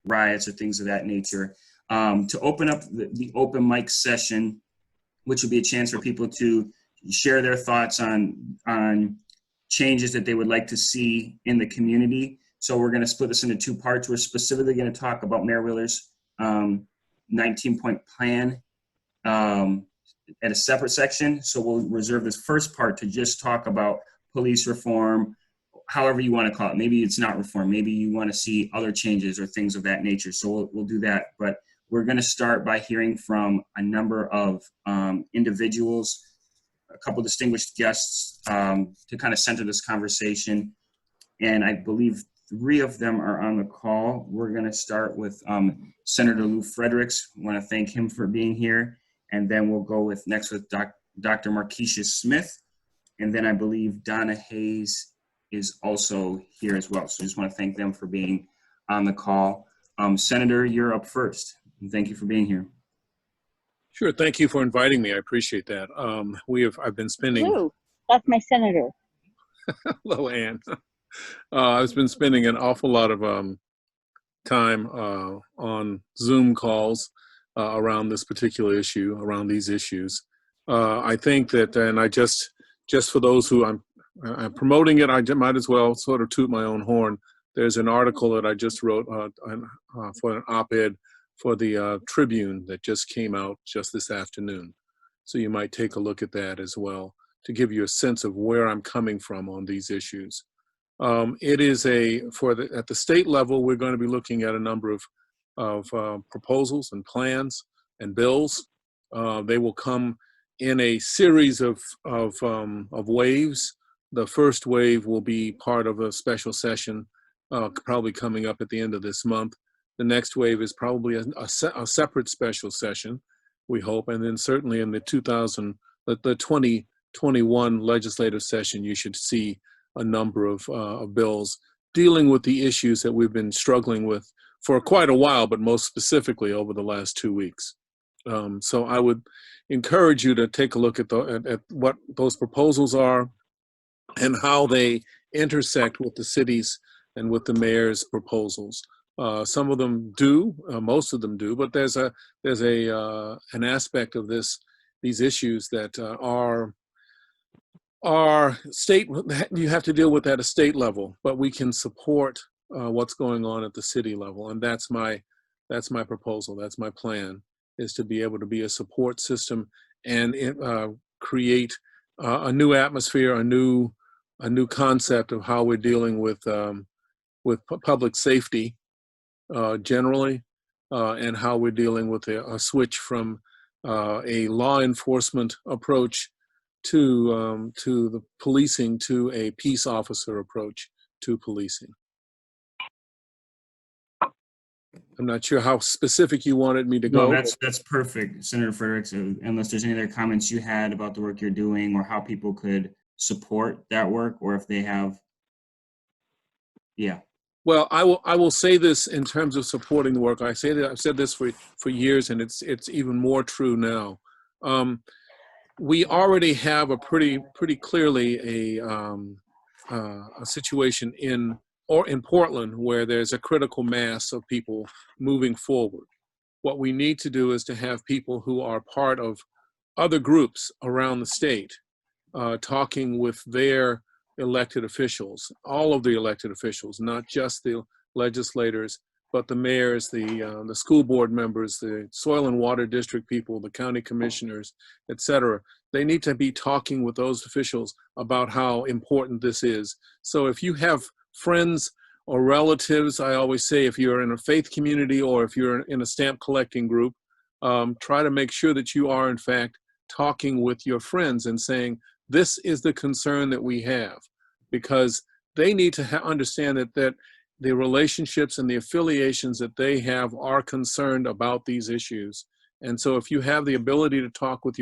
riots or things of that nature. To open up the open mic session, which would be a chance for people to share their thoughts on changes that they would like to see in the community. So we're going to split this into two parts. We're specifically going to talk about Mayor Wheeler's 19-point plan at a separate section. So we'll reserve this first part to just talk about police reform, however you want to call it. Maybe it's not reform. Maybe you want to see other changes or things of that nature. So we'll do that. But we're going to start by hearing from a number of individuals, a couple distinguished guests to kind of center this conversation. And I believe 3 of them are on the call. We're going to start with Senator Lou Fredericks. I want to thank him for being here. And then we'll go next with Dr. Markeisha Smith. And then I believe Donna Hayes is also here as well. So I just want to thank them for being on the call. Senator, you're up first. And thank you for being here. Sure. Thank you for inviting me. I appreciate that. I've been spending. Hello, that's my senator. Hello, Ann. I've been spending an awful lot of time on Zoom calls around this particular issue, around these issues. I think that, and I just for those who I'm promoting it, I might as well sort of toot my own horn. There's an article that I just wrote for an op-ed for the Tribune that just came out just this afternoon. So you might take a look at that as well to give you a sense of where I'm coming from on these issues. It is at the state level, we're going to be looking at a number of proposals and plans and bills. They will come in a series of waves. The first wave will be part of a special session, probably coming up at the end of this month. The next wave is probably a separate special session, we hope, and then certainly in the 2021 legislative session, you should see a number of bills dealing with the issues that we've been struggling with for quite a while, but most specifically over the last 2 weeks. So I would encourage you to take a look at what those proposals are and how they intersect with the city's and with the mayor's proposals. Some of them do, most of them do, but there's an aspect of these issues that are state. You have to deal with at a state level, but we can support what's going on at the city level, and that's my proposal. That's my plan, is to be able to be a support system and create a new atmosphere, a new concept of how we're dealing with public safety generally, and how we're dealing with a switch from a law enforcement approach to the policing, to a peace officer approach to policing. I'm not sure how specific you wanted me to go. No, that's perfect, Senator Fredericks. Unless there's any other comments you had about the work you're doing or how people could support that work, or if they have, yeah. Well, I will say this in terms of supporting the work. I've said this for years, and it's even more true now. We already have a pretty clearly a situation in Portland where there's a critical mass of people moving forward. What we need to do is to have people who are part of other groups around the state talking with their elected officials, all of the elected officials, not just the legislators, but the mayors, the school board members, the soil and water district people, the county commissioners, et cetera. They need to be talking with those officials about how important this is. So if you have friends or relatives, I always say, if you're in a faith community or if you're in a stamp collecting group, try to make sure that you are in fact talking with your friends and saying, this is the concern that we have, because they need to understand that the relationships and the affiliations that they have are concerned about these issues. And so if you have the ability to talk with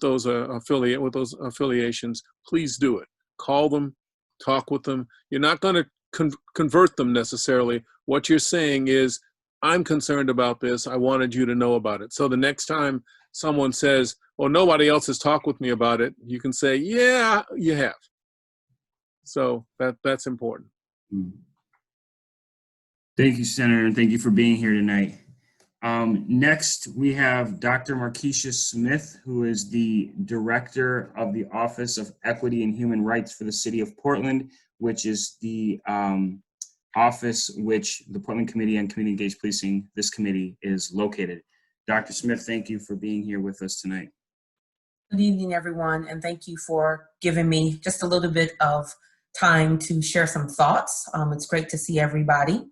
those affiliations, please do it. Call them, talk with them. You're not going to convert them necessarily. What you're saying is, I'm concerned about this. I wanted you to know about it. So the next time someone says, well, nobody else has talked with me about it, you can say, yeah, you have. So that's important. Thank you, Senator, and thank you for being here tonight. Next, we have Dr. Markeisha Smith, who is the Director of the Office of Equity and Human Rights for the City of Portland, which is the office which the Portland Committee on Community Engaged Policing, this committee, is located. Dr. Smith, thank you for being here with us tonight. Good evening, everyone, and thank you for giving me just a little bit of time to share some thoughts. It's great to see everybody.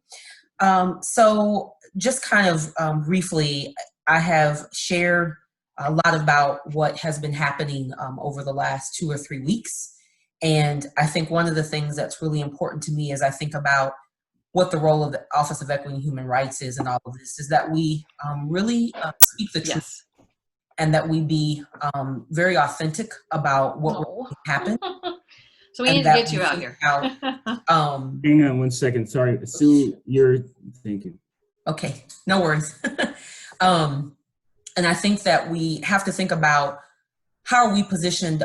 So just kind of briefly, I have shared a lot about what has been happening over the last 2 or 3 weeks. And I think one of the things that's really important to me as I think about what the role of the Office of Equity and Human Rights is in all of this is that we really speak the truth. Yes. And that we be very authentic about what will happen. So we need to get you out here. Hang on one second. Sorry, Sue, thank you. Okay, no worries. And I think that we have to think about how are we positioned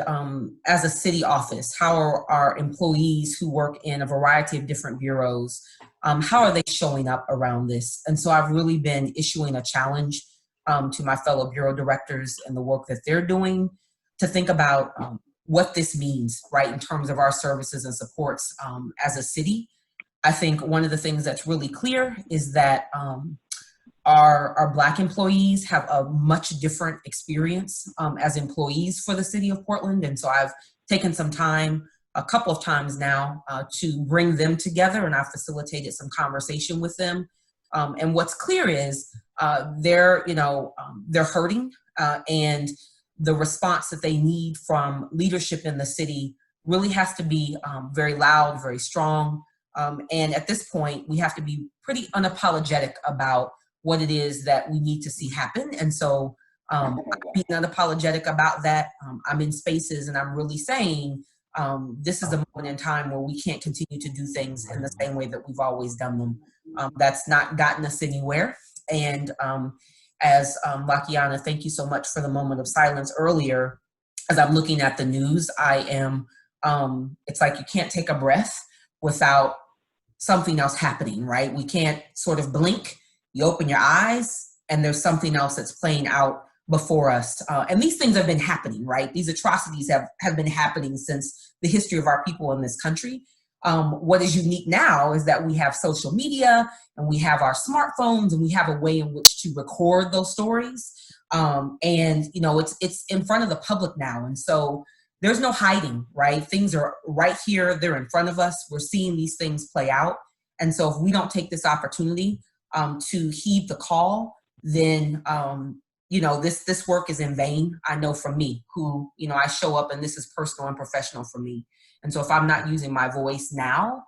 as a city office? How are our employees who work in a variety of different bureaus, how are they showing up around this? And so I've really been issuing a challenge to my fellow bureau directors and the work that they're doing to think about what this means, right, in terms of our services and supports as a city. I think one of the things that's really clear is that our Black employees have a much different experience as employees for the city of Portland. And so I've taken some time, a couple of times now, to bring them together, and I've facilitated some conversation with them. And what's clear is they're hurting, and the response that they need from leadership in the city really has to be very loud, very strong. And at this point, we have to be pretty unapologetic about what it is that we need to see happen. And so being unapologetic about that, I'm in spaces and I'm really saying this is a moment in time where we can't continue to do things in the same way that we've always done them. That's not gotten us anywhere. And as Lakiana, thank you so much for the moment of silence earlier. As I'm looking at the news, I am, it's like you can't take a breath without something else happening, right? We can't sort of blink. You open your eyes and there's something else that's playing out before us. And these things have been happening, right? These atrocities have been happening since the history of our people in this country. What is unique now is that we have social media and we have our smartphones and we have a way in which to record those stories. And you know, it's in front of the public now. And so there's no hiding, right? Things are right here. They're in front of us. We're seeing these things play out. And so if we don't take this opportunity to heed the call, then you know, this work is in vain. I know for me, who, you know, I show up and this is personal and professional for me. And so if I'm not using my voice now,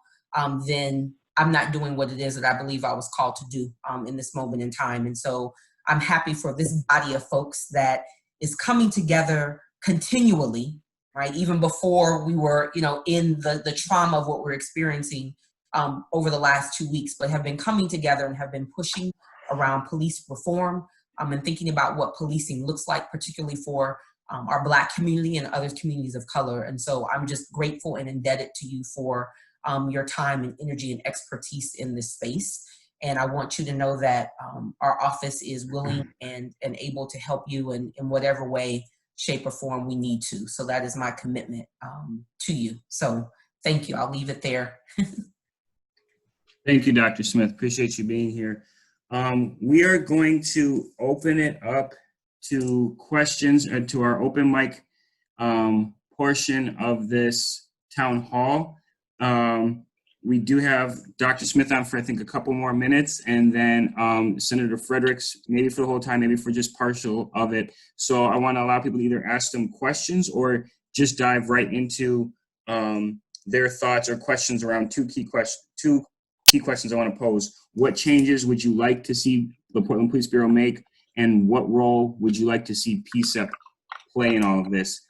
then I'm not doing what it is that I believe I was called to do in this moment in time. And so I'm happy for this body of folks that is coming together continually, right? Even before we were, you know, in the trauma of what we're experiencing over the last 2 weeks, but have been coming together and have been pushing around police reform and thinking about what policing looks like, particularly for our Black community and other communities of color. And so I'm just grateful and indebted to you for your time and energy and expertise in this space. And I want you to know that our office is willing and able to help you in whatever way, shape, or form we need to. So that is my commitment to you. So thank you. I'll leave it there. Thank you, Dr. Smith. Appreciate you being here. We are going to open it up to questions and to our open mic portion of this town hall. We do have Dr. Smith on for, I think, a couple more minutes, and then Senator Fredericks, maybe for the whole time, maybe for just partial of it. So I want to allow people to either ask them questions or just dive right into their thoughts or questions around two key questions I want to pose. What changes would you like to see the Portland Police Bureau make, and what role would you like to see PCCEP play in all of this?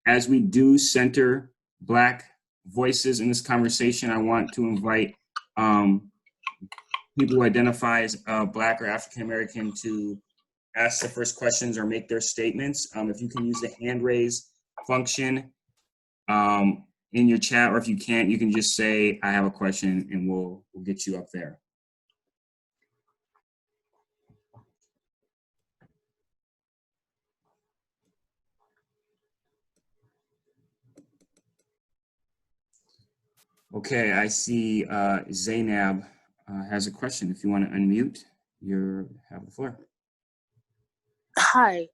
As we do center Black voices in this conversation, I want to invite people who identify as Black or African American to ask the first questions or make their statements. If you can use the hand raise function in your chat, or if you can't, you can just say, I have a question, and we'll get you up there. Okay, I see Zainab has a question. If you want to unmute, you have the floor. Hi,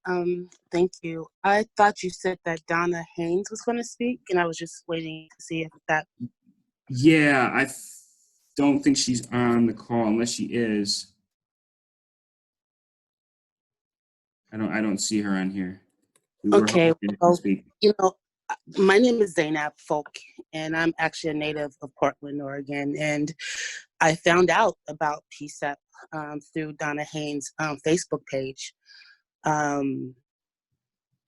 thank you. I thought you said that Donna Haynes was going to speak, and I was just waiting to see if that. Yeah, I don't think she's on the call unless she is. I don't see her on here. We were Okay, hoping to well, speak. my name is Zainab Folk, and I'm actually a native of Portland, Oregon, and I found out about PCCEP through Donna Haynes' Facebook page. And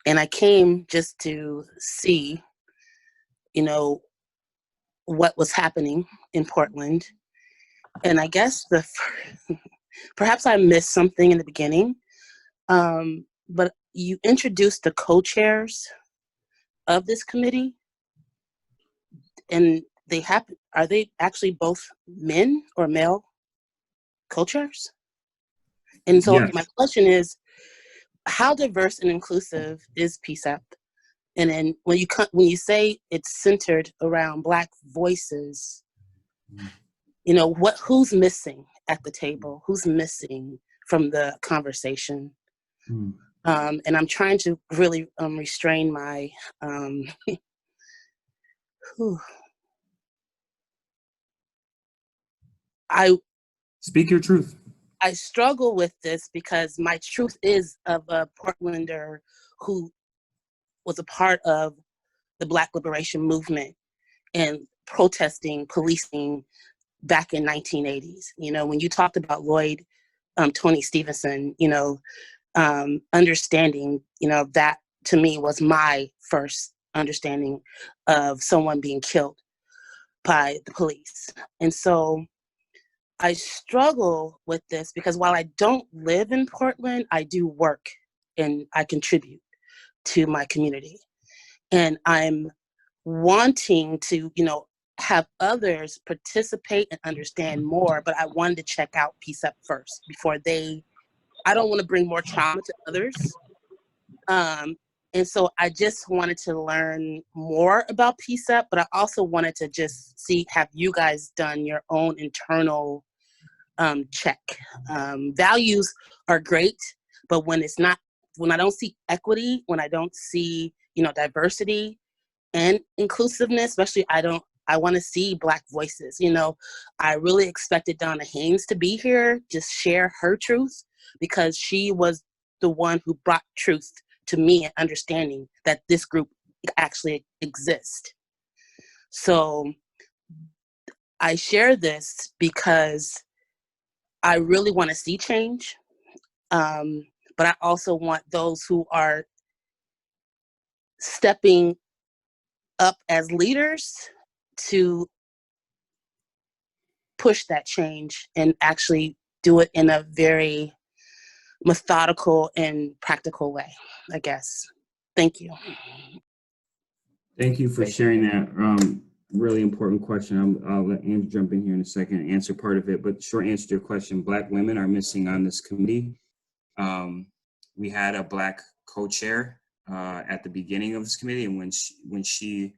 I came just to see, what was happening in Portland. And I guess perhaps I missed something in the beginning, but you introduced the co-chairs of this committee, and are they actually both men or male co-chairs? And so Yes. my question is, how diverse and inclusive is PCCEP? And then when you say it's centered around Black voices, who's missing at the table? Who's missing from the conversation? And I'm trying to really restrain my Speak your truth. I struggle with this because my truth is of a Portlander who was a part of the Black Liberation Movement and protesting policing back in 1980s. When you talked about Lloyd Tony Stevenson, understanding, that to me was my first understanding of someone being killed by the police. And so I struggle with this because while I don't live in Portland, I do work and I contribute to my community. And I'm wanting to, have others participate and understand more, but I wanted to check out PCCEP first before I don't want to bring more trauma to others. And so I just wanted to learn more about PCCEP, but I also wanted to just see, have you guys done your own internal check? Values are great, but when I don't see equity, when I don't see, diversity and inclusiveness, especially I want to see Black voices. I really expected Donna Haynes to be here, just share her truth, because she was the one who brought truth to me and understanding that this group actually exists. So I share this because I really want to see change, but I also want those who are stepping up as leaders to push that change and actually do it in a very methodical and practical way, I guess. Thank you. Thank you for sharing that really important question. I'll let Andrew jump in here in a second and answer part of it, but the short answer to your question, Black women are missing on this committee. We had a Black co-chair at the beginning of this committee, and when she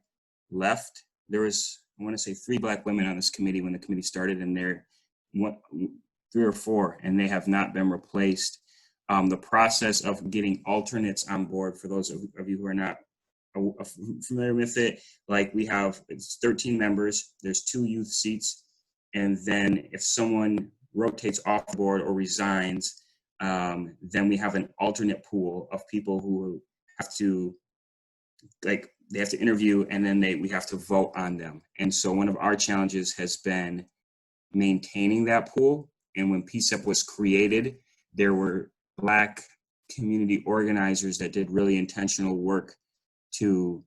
left, there was, I want to say, 3 Black women on this committee when the committee started, and there 3 or 4, and they have not been replaced. The process of getting alternates on board, for those of you who are not familiar with it, like it's 13 members, there's 2 youth seats, and then if someone rotates off board or resigns, then we have an alternate pool of people who have to, they have to interview, and then we have to vote on them. And so one of our challenges has been maintaining that pool. And when PCCEP was created, there were Black community organizers that did really intentional work to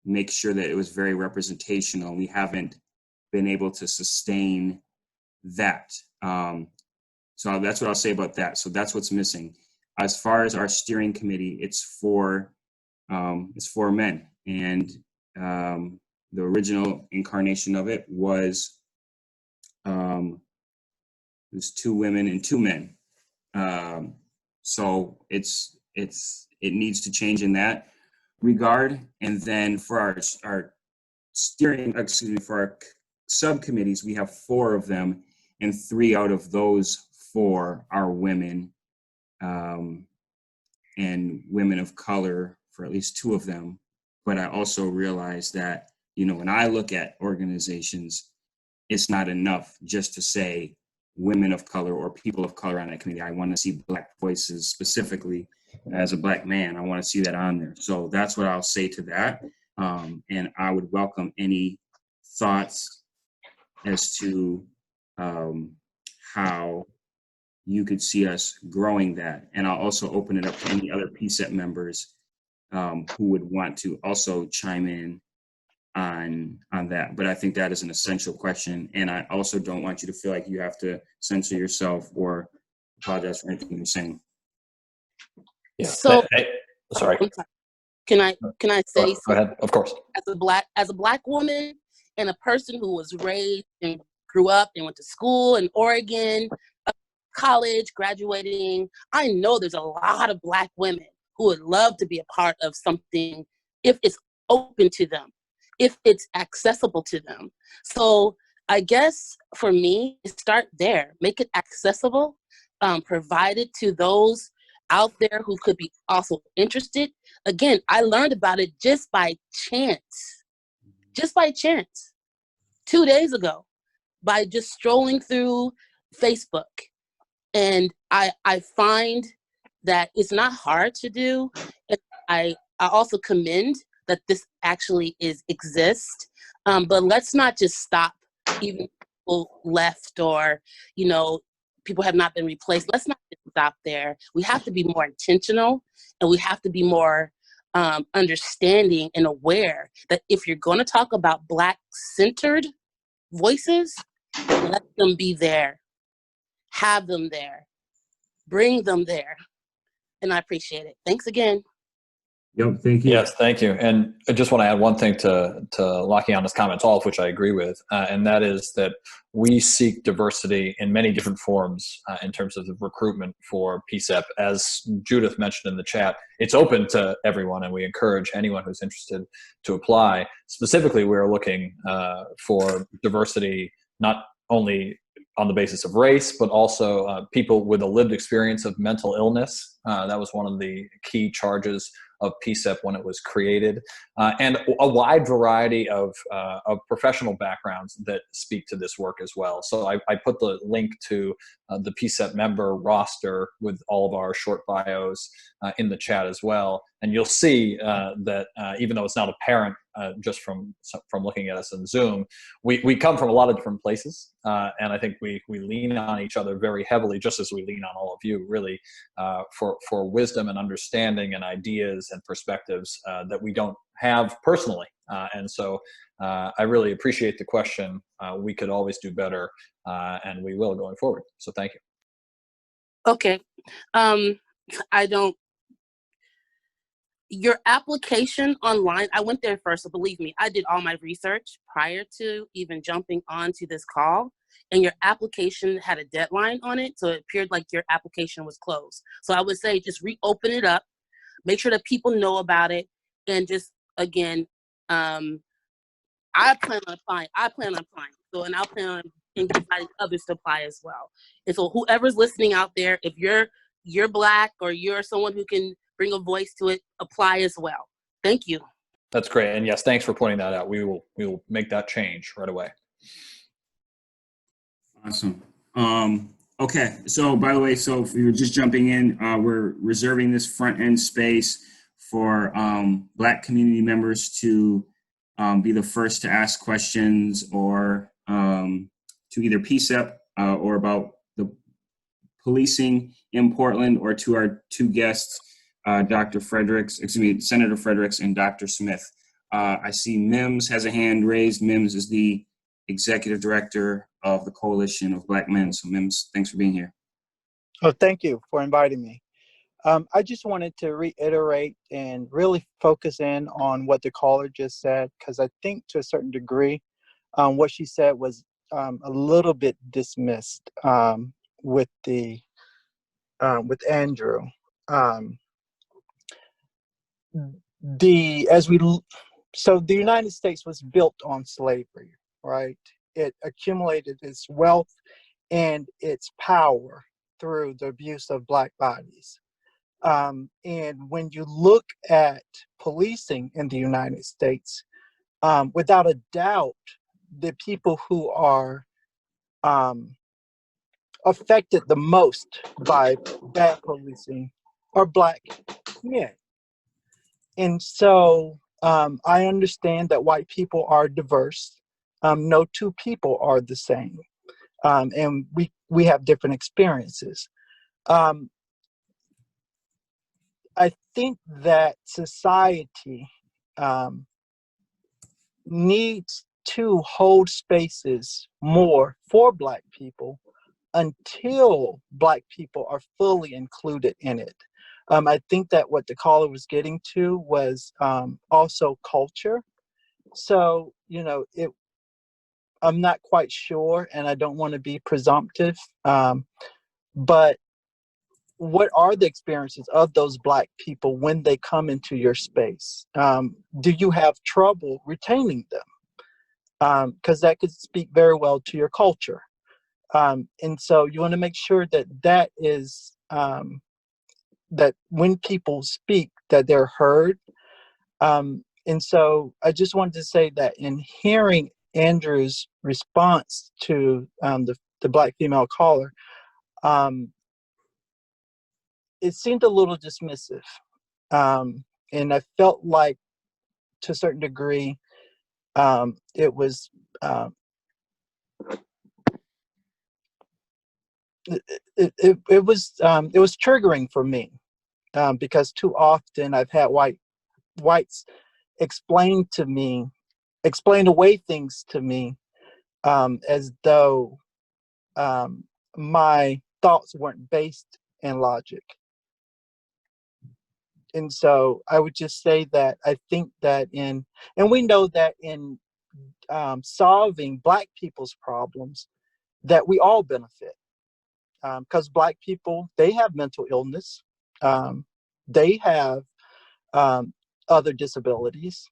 make sure that it was very representational. We haven't been able to sustain that. So that's what I'll say about that. So that's what's missing. As far as our steering committee, it's for men. And the original incarnation of it was 2 women and 2 men. So it needs to change in that regard. And then for our subcommittees, we have 4 of them, and 3 out of those 4 are women, and women of color for at least 2 of them. But I also realize that, you know, when I look at organizations, it's not enough just to say women of color or people of color on that committee. I want to see Black voices specifically. As a Black man, I want to see that on there. So that's what I'll say to that. And I would welcome any thoughts as to how you could see us growing that. And I'll also open it up to any other PCCEP members who would want to also chime in on that. But I think that is an essential question. And I also don't want you to feel like you have to censor yourself or apologize for anything you're saying. Yeah. So, Sorry. can I say Go ahead. Of course. as a black woman and a person who was raised and grew up and went to school in Oregon, college, graduating, I know there's a lot of Black women who would love to be a part of something if it's open to them, if it's accessible to them. So I guess for me, start there, make it accessible, provide it to those out there who could be also interested. Again, I learned about it just by chance 2 days ago, by just strolling through Facebook. And I find that it's not hard to do. And I also commend that this actually exists. But let's not just stop, even people left or, you know, people have not been replaced. Let's not just stop there. We have to be more intentional, and we have to be more understanding and aware that if you're going to talk about Black-centered voices, let them be there. Have them there. Bring them there. And I appreciate it. Thanks again. Yep, thank you. Yes, thank you. And I just want to add one thing to Lakiana's comments, all of which I agree with, and that is that we seek diversity in many different forms in terms of the recruitment for PCCEP. As Judith mentioned in the chat, it's open to everyone, and we encourage anyone who's interested to apply. Specifically, we're looking for diversity not only on the basis of race, but also people with a lived experience of mental illness. That was one of the key charges of PCCEP when it was created, and a wide variety of professional backgrounds that speak to this work as well. So I put the link to the PCCEP member roster with all of our short bios in the chat as well. And you'll see that even though it's not apparent just from looking at us in Zoom, we come from a lot of different places. And I think we lean on each other very heavily, just as we lean on all of you, really, for wisdom and understanding and ideas and perspectives that we don't have personally. And so I really appreciate the question. We could always do better, and we will going forward. So thank you. Okay. Your application online, I went there first, so believe me, I did all my research prior to even jumping onto this call, and your application had a deadline on it, so it appeared like your application was closed. So I would say just reopen it up, make sure that people know about it, and just, again, I plan on applying. So, and I'll plan on inviting others to apply as well. And so whoever's listening out there, if you're Black or you're someone who can bring a voice to it, apply as well. Thank you. That's great. And yes, thanks for pointing that out. We will make that change right away. Awesome. Okay. So by the way, so if you're just jumping in, we're reserving this front end space for Black community members to be the first to ask questions or to either PCCEP or about the policing in Portland, or to our 2 guests, Senator Fredericks and Dr. Smith. I see Mims has a hand raised. Mims is the Executive Director of the Coalition of Black Men. So Mims, thanks for being here. Oh, thank you for inviting me. I just wanted to reiterate and really focus in on what the caller just said, because I think to a certain degree, what she said was a little bit dismissed with Andrew. So the United States was built on slavery, right? it accumulated its wealth and its power through the abuse of Black bodies. And when you look at policing in the United States, without a doubt, the people who are affected the most by bad policing are Black men. And so I understand that white people are diverse. No two people are the same. And we have different experiences. I think that society needs to hold spaces more for Black people until Black people are fully included in it. I think that what the caller was getting to was also culture. So, you know, I'm not quite sure, and I don't want to be presumptive, but what are the experiences of those Black people when they come into your space? Do you have trouble retaining them? Because that could speak very well to your culture. And so you want to make sure that that is, that when people speak, that they're heard. And so I just wanted to say that in hearing Andrew's response to the Black female caller, it seemed a little dismissive. And I felt like, to a certain degree, it was it was triggering for me, because too often I've had whites explain away things to me, as though my thoughts weren't based in logic. And so I would just say that I think that and we know that in solving Black people's problems, that we all benefit. Because Black people, they have mental illness. They have other disabilities,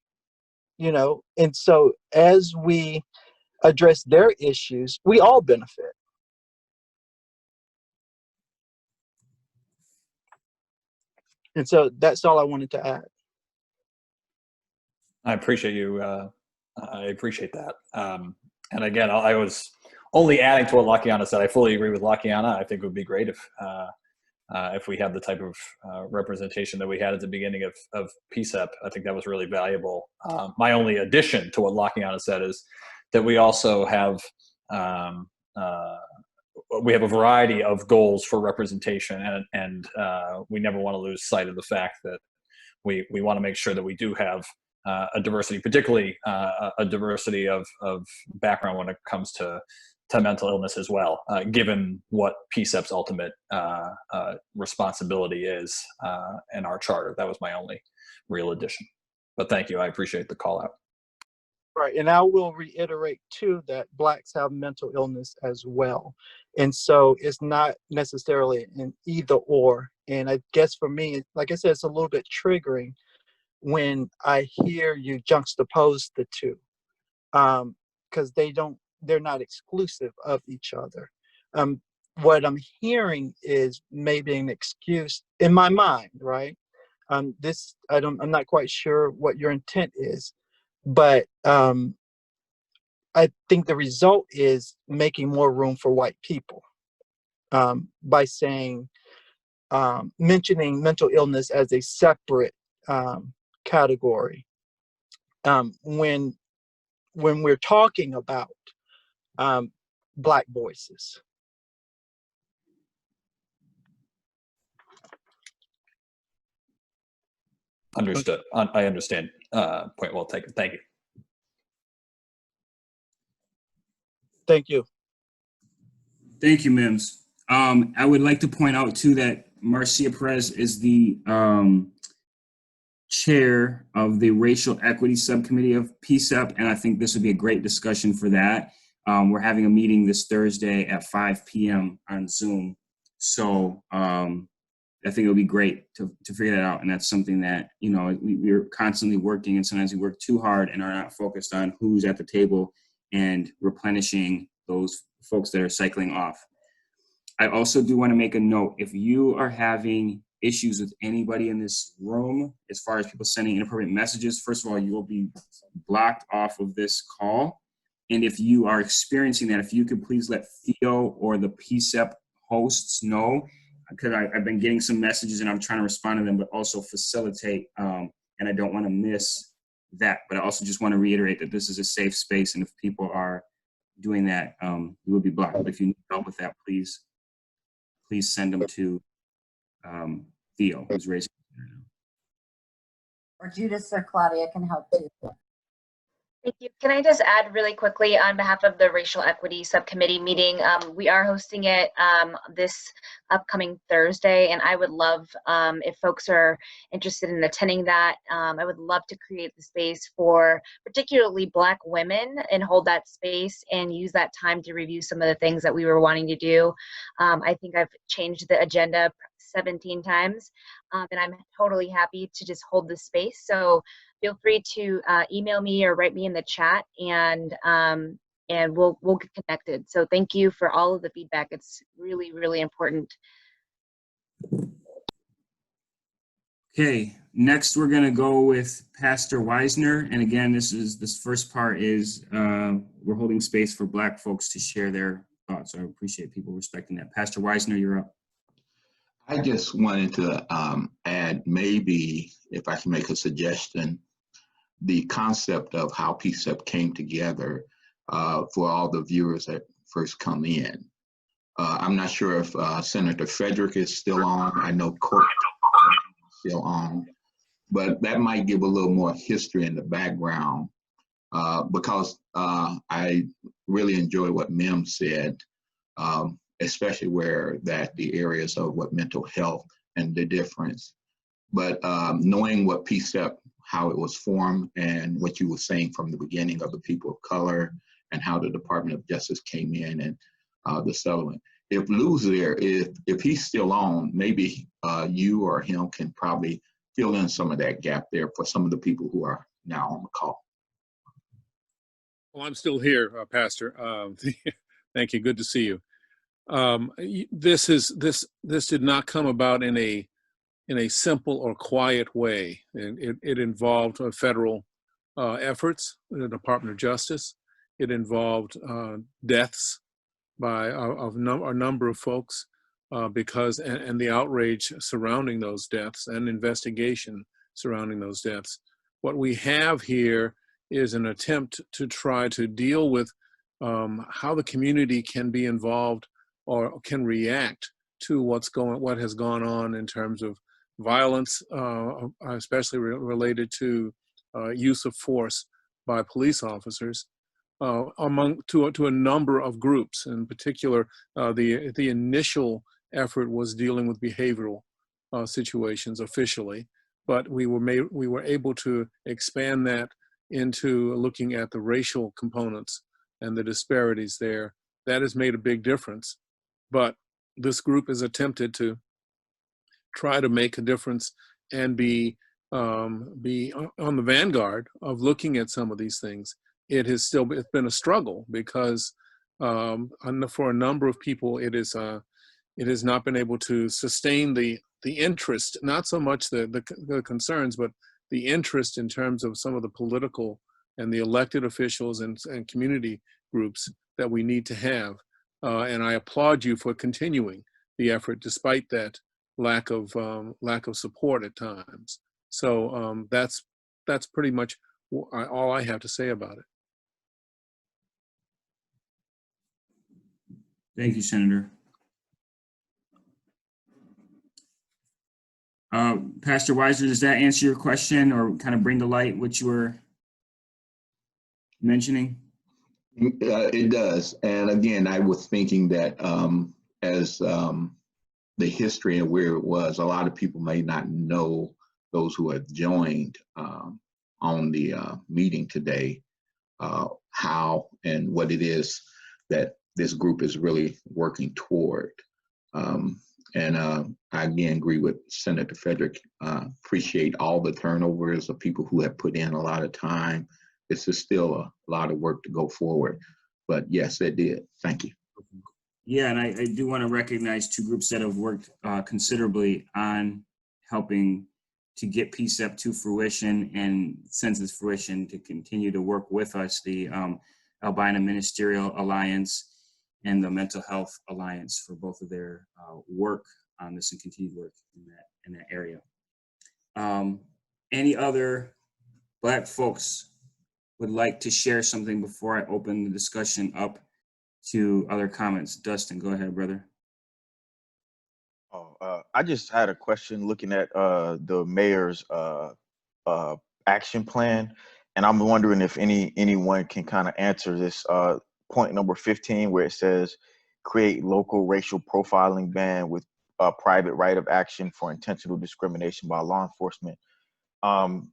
you know, and so as we address their issues, we all benefit. And so that's all I wanted to add. I appreciate you. I appreciate that. And again, I was only adding to what Lakiana said. I fully agree with Lakiana. I think it would be great if we had the type of representation that we had at the beginning of PCCEP. I think that was really valuable. My only addition to what Lakiana said is that we also have a variety of goals for representation, and we never want to lose sight of the fact that we want to make sure that we do have a diversity, particularly a diversity of background when it comes to mental illness as well, given what PCCEP's ultimate responsibility is in our charter. That was my only real addition. But thank you. I appreciate the call out. Right, and I will reiterate too that Blacks have mental illness as well. And so it's not necessarily an either or. And I guess for me, like I said, it's a little bit triggering when I hear you juxtapose the two, because they're not exclusive of each other. What I'm hearing is maybe an excuse in my mind, right? I'm not quite sure what your intent is, but I think the result is making more room for white people, by saying, mentioning mental illness as a separate category, when we're talking about Black voices. Understood. I understand. Point well taken. Thank you. Thank you. Thank you, Mims. I would like to point out too that Marcia Perez is the chair of the Racial Equity Subcommittee of PCCEP, and I think this would be a great discussion for that. We're having a meeting this Thursday at 5 p.m. on Zoom, so I think it'll be great to figure that out. And that's something that, you know, we're constantly working, and sometimes we work too hard and are not focused on who's at the table and replenishing those folks that are cycling off. I also do want to make a note. If you are having issues with anybody in this room, as far as people sending inappropriate messages, first of all, you will be blocked off of this call. And if you are experiencing that, if you could please let Theo or the PCCEP hosts know, because I've been getting some messages and I'm trying to respond to them, but also facilitate, and I don't want to miss that. But I also just want to reiterate that this is a safe space, and if people are doing that, you will be blocked. But if you need help with that, please send them to Theo, who's raising his hand now. Or Judith or Claudia can help too. Thank you. Can I just add really quickly on behalf of the Racial Equity Subcommittee meeting, we are hosting it this upcoming Thursday, and I would love, if folks are interested in attending that, I would love to create the space for particularly Black women and hold that space and use that time to review some of the things that we were wanting to do. I think I've changed the agenda 17 times, and I'm totally happy to just hold this space. So feel free to email me or write me in the chat, and we'll get connected. So thank you for all of the feedback. It's really, really important. Okay, next we're gonna go with Pastor Weisner. And again, this first part is we're holding space for Black folks to share their thoughts. So I appreciate people respecting that. Pastor Weisner, you're up. I just wanted to add, maybe if I can make a suggestion, the concept of how PCCEP came together for all the viewers that first come in. I'm not sure if Senator Frederick is still on. I know Court is still on, but that might give a little more history in the background because I really enjoy what Mim said, especially where that the areas of what mental health and the difference. But knowing what PCCEP, how it was formed, and what you were saying from the beginning of the people of color and how the Department of Justice came in and the settlement. If Lou's there, if he's still on, maybe you or him can probably fill in some of that gap there for some of the people who are now on the call. Well, I'm still here, Pastor. Thank you. Good to see you. This did not come about in a simple or quiet way. It involved federal efforts in the Department of Justice. It involved deaths by a number of folks because and the outrage surrounding those deaths and investigation surrounding those deaths. What we have here is an attempt to try to deal with how the community can be involved or can react to what has gone on in terms of violence, especially related to use of force by police officers to a number of groups. In particular, the initial effort was dealing with behavioral situations officially, but we were able to expand that into looking at the racial components and the disparities there. That has made a big difference. But this group has attempted to try to make a difference and be on the vanguard of looking at some of these things. It's been a struggle because for a number of people, it has not been able to sustain the interest, not so much the concerns, but the interest in terms of some of the political and the elected officials and community groups that we need to have. And I applaud you for continuing the effort despite that lack of support at times. So that's pretty much all I have to say about it. Thank you, Senator. Pastor Weisner, does that answer your question or kind of bring to light what you were mentioning? It does. And again, I was thinking that as the history and where it was, a lot of people may not know, those who have joined on the meeting today, how and what it is that this group is really working toward. And I again agree with Senator Frederick. Appreciate all the turnovers of people who have put in a lot of time this is still a lot of work to go forward. But yes, it did. Thank you. Yeah, and I do want to recognize two groups that have worked considerably on helping to get PCCEP to fruition, and since its fruition to continue to work with us, the Albina Ministerial Alliance and the Mental Health Alliance, for both of their work on this and continued work in that area. Any other Black folks would like to share something before I open the discussion up to other comments? Dustin, go ahead, brother. I just had a question looking at the mayor's action plan, and I'm wondering if anyone can kind of answer this point number 15, where it says create local racial profiling ban with a private right of action for intentional discrimination by law enforcement.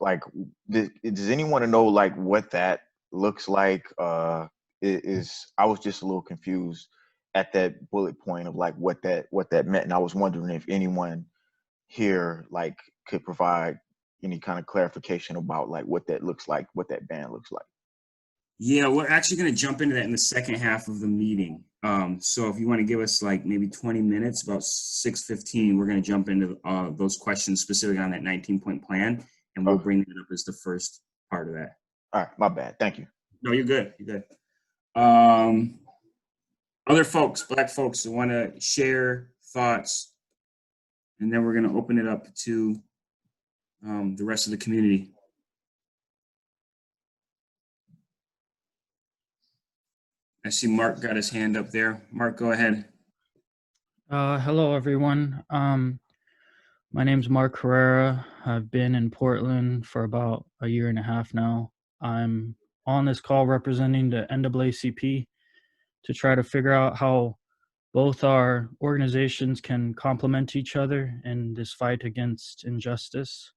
Like, does anyone know like what that looks like? I was just a little confused at that bullet point of like what that meant, and I was wondering if anyone here like could provide any kind of clarification about like what that looks like, what that ban looks like. Yeah, we're actually going to jump into that in the second half of the meeting. So if you want to give us like maybe 20 minutes, about 6:15, we're going to jump into those questions specifically on that 19-point plan, and we'll bring that up as the first part of that. All right, my bad. Thank you. No, you're good. You're good. Other folks, Black folks who want to share thoughts, and then we're going to open it up to the rest of the community. I see Mark got his hand up there. Mark, go ahead. Hello, everyone. My name's Mark Herrera. I've been in Portland for about a year and a half now. I'm on this call representing the NAACP to try to figure out how both our organizations can complement each other in this fight against injustice.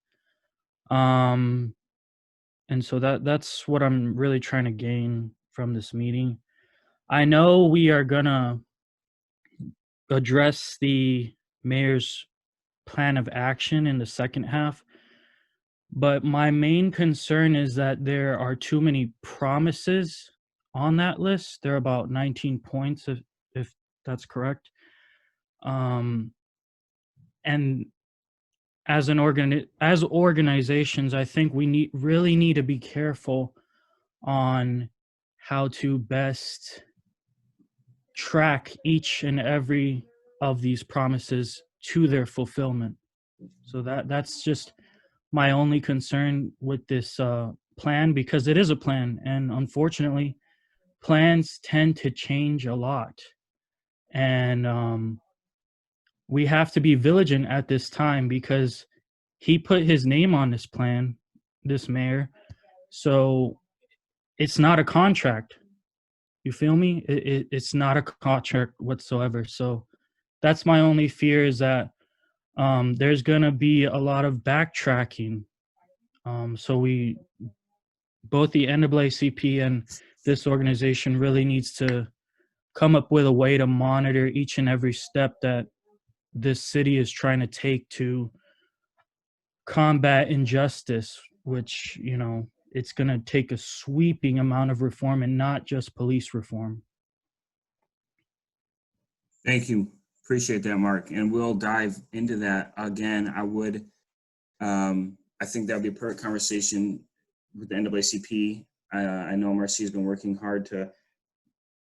And so that's what I'm really trying to gain from this meeting. I know we are gonna address the mayor's plan of action in the second half, but my main concern is that there are too many promises on that list. There are about 19 points, if that's correct. And as organizations, I think we really need to be careful on how to best track each and every of these promises to their fulfillment. So that's just my only concern with this plan, because it is a plan, and unfortunately plans tend to change a lot, and we have to be vigilant at this time because he put his name on this plan, this mayor, so it's not a contract. You feel me? It's not a contract whatsoever. So that's my only fear, is that there's going to be a lot of backtracking. So both the NAACP and this organization really needs to come up with a way to monitor each and every step that this city is trying to take to combat injustice, which, you know, it's going to take a sweeping amount of reform and not just police reform. Thank you. Appreciate that, Mark. And we'll dive into that again. I think that would be a perfect conversation with the NAACP. I know Marcy has been working hard to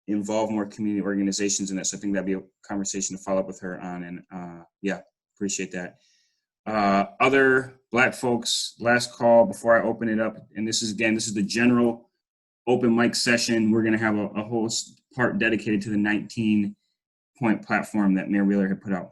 involve more community organizations in that. So I think that'd be a conversation to follow up with her on. And yeah, appreciate that. Other Black folks, last call before I open it up. And this is the general open mic session. We're going to have a whole part dedicated to the 19-point platform that Mayor Wheeler had put out.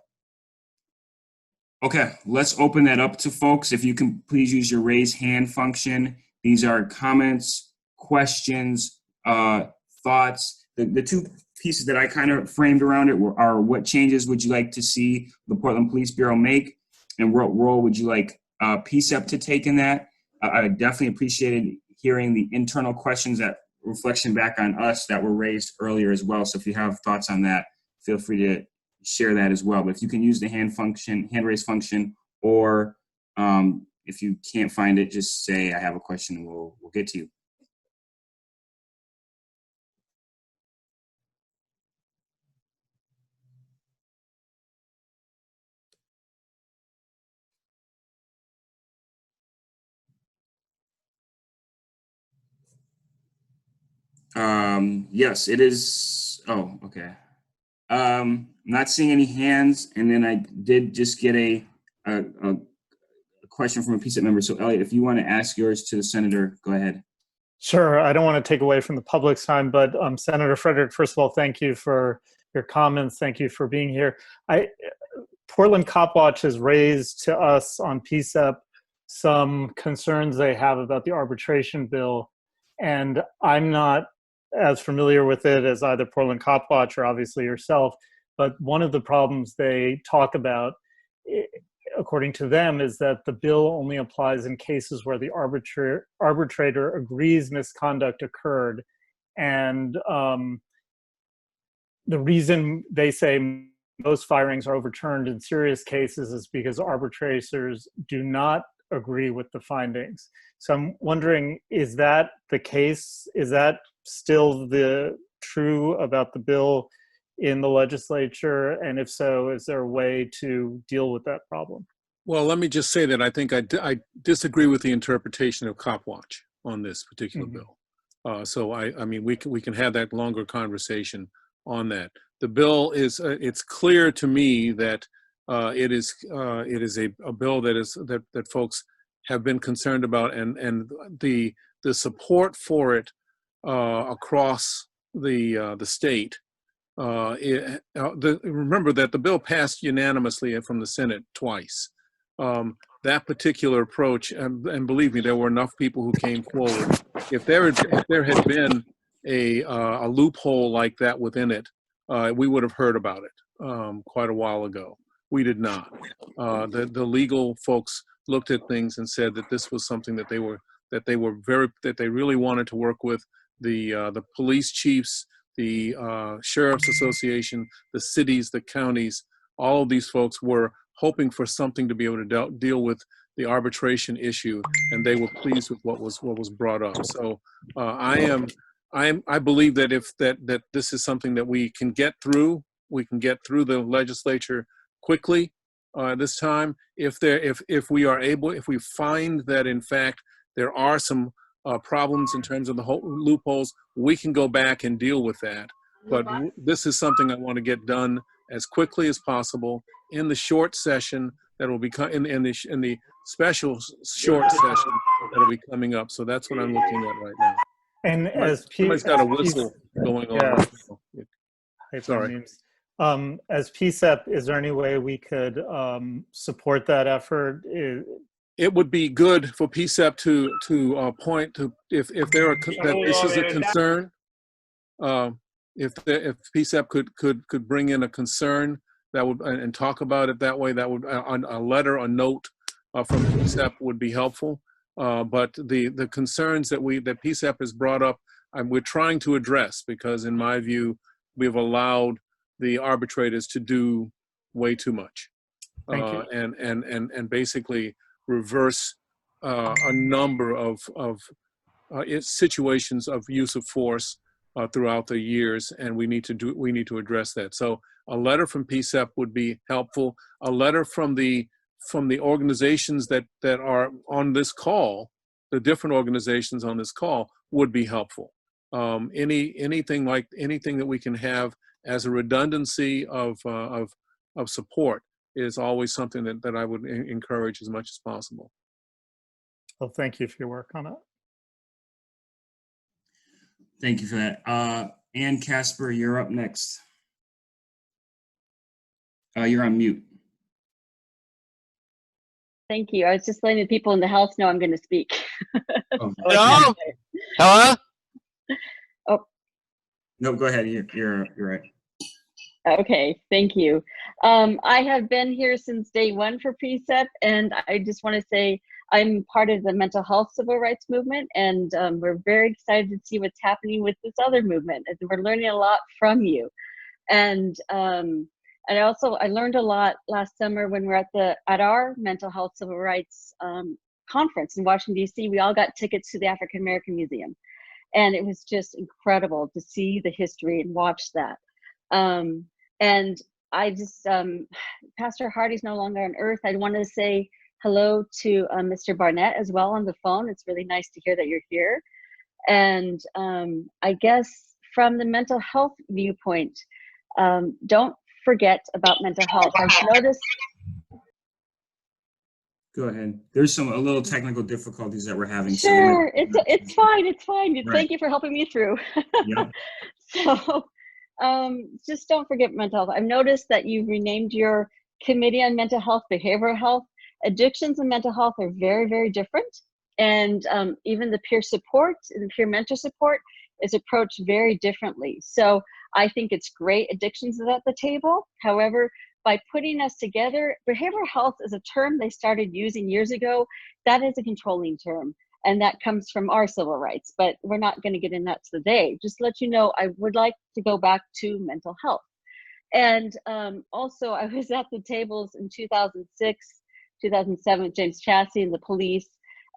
Okay, let's open that up to folks. If you can please use your raise hand function. These are comments, questions, thoughts. The two pieces that I kind of framed around it are what changes would you like to see the Portland Police Bureau make, and what role would you like PCCEP to take in that? I definitely appreciated hearing the internal questions, that reflection back on us that were raised earlier as well. So if you have thoughts on that, feel free to share that as well. But if you can use the hand raise function, or if you can't find it, just say, I have a question, and we'll get to you. Yes, it is. Oh, okay. Not seeing any hands, and then I did just get a question from a PCEP member. So Elliot, if you want to ask yours to the senator, go ahead. Sure. I don't want to take away from the public's time, but Senator Frederick, first of all, thank you for your comments. Thank you for being here. Portland Cop Watch has raised to us on PCEP some concerns they have about the arbitration bill, and I'm not as familiar with it as either Portland Cop Watch or obviously yourself, but one of the problems they talk about, according to them, is that the bill only applies in cases where the arbitrator agrees misconduct occurred. And the reason they say most firings are overturned in serious cases is because arbitrators do not agree with the findings. So I'm wondering, is that the case? Is that still the true about the bill in the legislature? And if so, is there a way to deal with that problem? Well, let me just say that I think I disagree with the interpretation of Cop Watch on this particular bill. So I mean, we can have that longer conversation on that. The bill is, it's clear to me that it is a bill that folks have been concerned about, and the support for it across the state. Remember that the bill passed unanimously from the Senate twice. That particular approach, and believe me, there were enough people who came forward. If there had been a loophole like that within it, we would have heard about it quite a while ago. We did not. The legal folks looked at things and said that this was something that they really wanted to work with the police chiefs, the Sheriff's Association, the cities, the counties. All of these folks were hoping for something to be able to deal with the arbitration issue, and they were pleased with what was brought up. So I believe that this is something that we can get through. We can get through the legislature quickly this time. If we find that in fact there are some problems in terms of the whole loopholes, we can go back and deal with that. But this is something I want to get done as quickly as possible in the short session that will be in the special short session that will be coming up. So that's what I'm looking at right now. And as somebody's got a whistle going on. Yeah. Sorry. As PCEP, is there any way we could support that effort? It would be good for PCEP to point to if this is a concern. If PCEP could bring in a concern that would and talk about it that way, that would a letter, a note from PCEP would be helpful. But the concerns that PCEP has brought up, we're trying to address, because in my view, we've allowed the arbitrators to do way too much, and basically reverse a number of situations of use of force throughout the years, and we need to address that. So a letter from PCEP would be helpful. A letter from the organizations that are on this call, the different organizations on this call, would be helpful. Anything that we can have as a redundancy of support is always something that I would encourage as much as possible. Well, thank you for your work on it. Thank you for that. Ann Casper, you're up next. You're on mute. Thank you. I was just letting the people in the house know I'm going to speak. Hello? Hello? Oh. No, go ahead. You're right. Okay, thank you. I have been here since day one for PCEP, and I just want to say I'm part of the mental health civil rights movement, and we're very excited to see what's happening with this other movement, and we're learning a lot from you. And I learned a lot last summer when we were at our mental health civil rights conference in Washington, D.C. We all got tickets to the African American Museum, and it was just incredible to see the history and watch that. And I just, Pastor Hardy's no longer on earth. I want to say hello to Mr. Barnett as well on the phone. It's really nice to hear that you're here. And I guess from the mental health viewpoint, don't forget about mental health. I've noticed. Go ahead. There's a little technical difficulties that we're having. Sure, it's fine. It's fine. Right. Thank you for helping me through. Yep. So, just don't forget mental health. I've noticed that you've renamed your committee on mental health, behavioral health. Addictions and mental health are very, very different. And even the peer support and the peer mentor support is approached very differently. So I think it's great addictions is at the table. However, by putting us together, behavioral health is a term they started using years ago. That is a controlling term, and that comes from our civil rights, but we're not going to get in that today. Just to let you know, I would like to go back to mental health. And also, I was at the tables in 2006, 2007 with James Chassie and the police,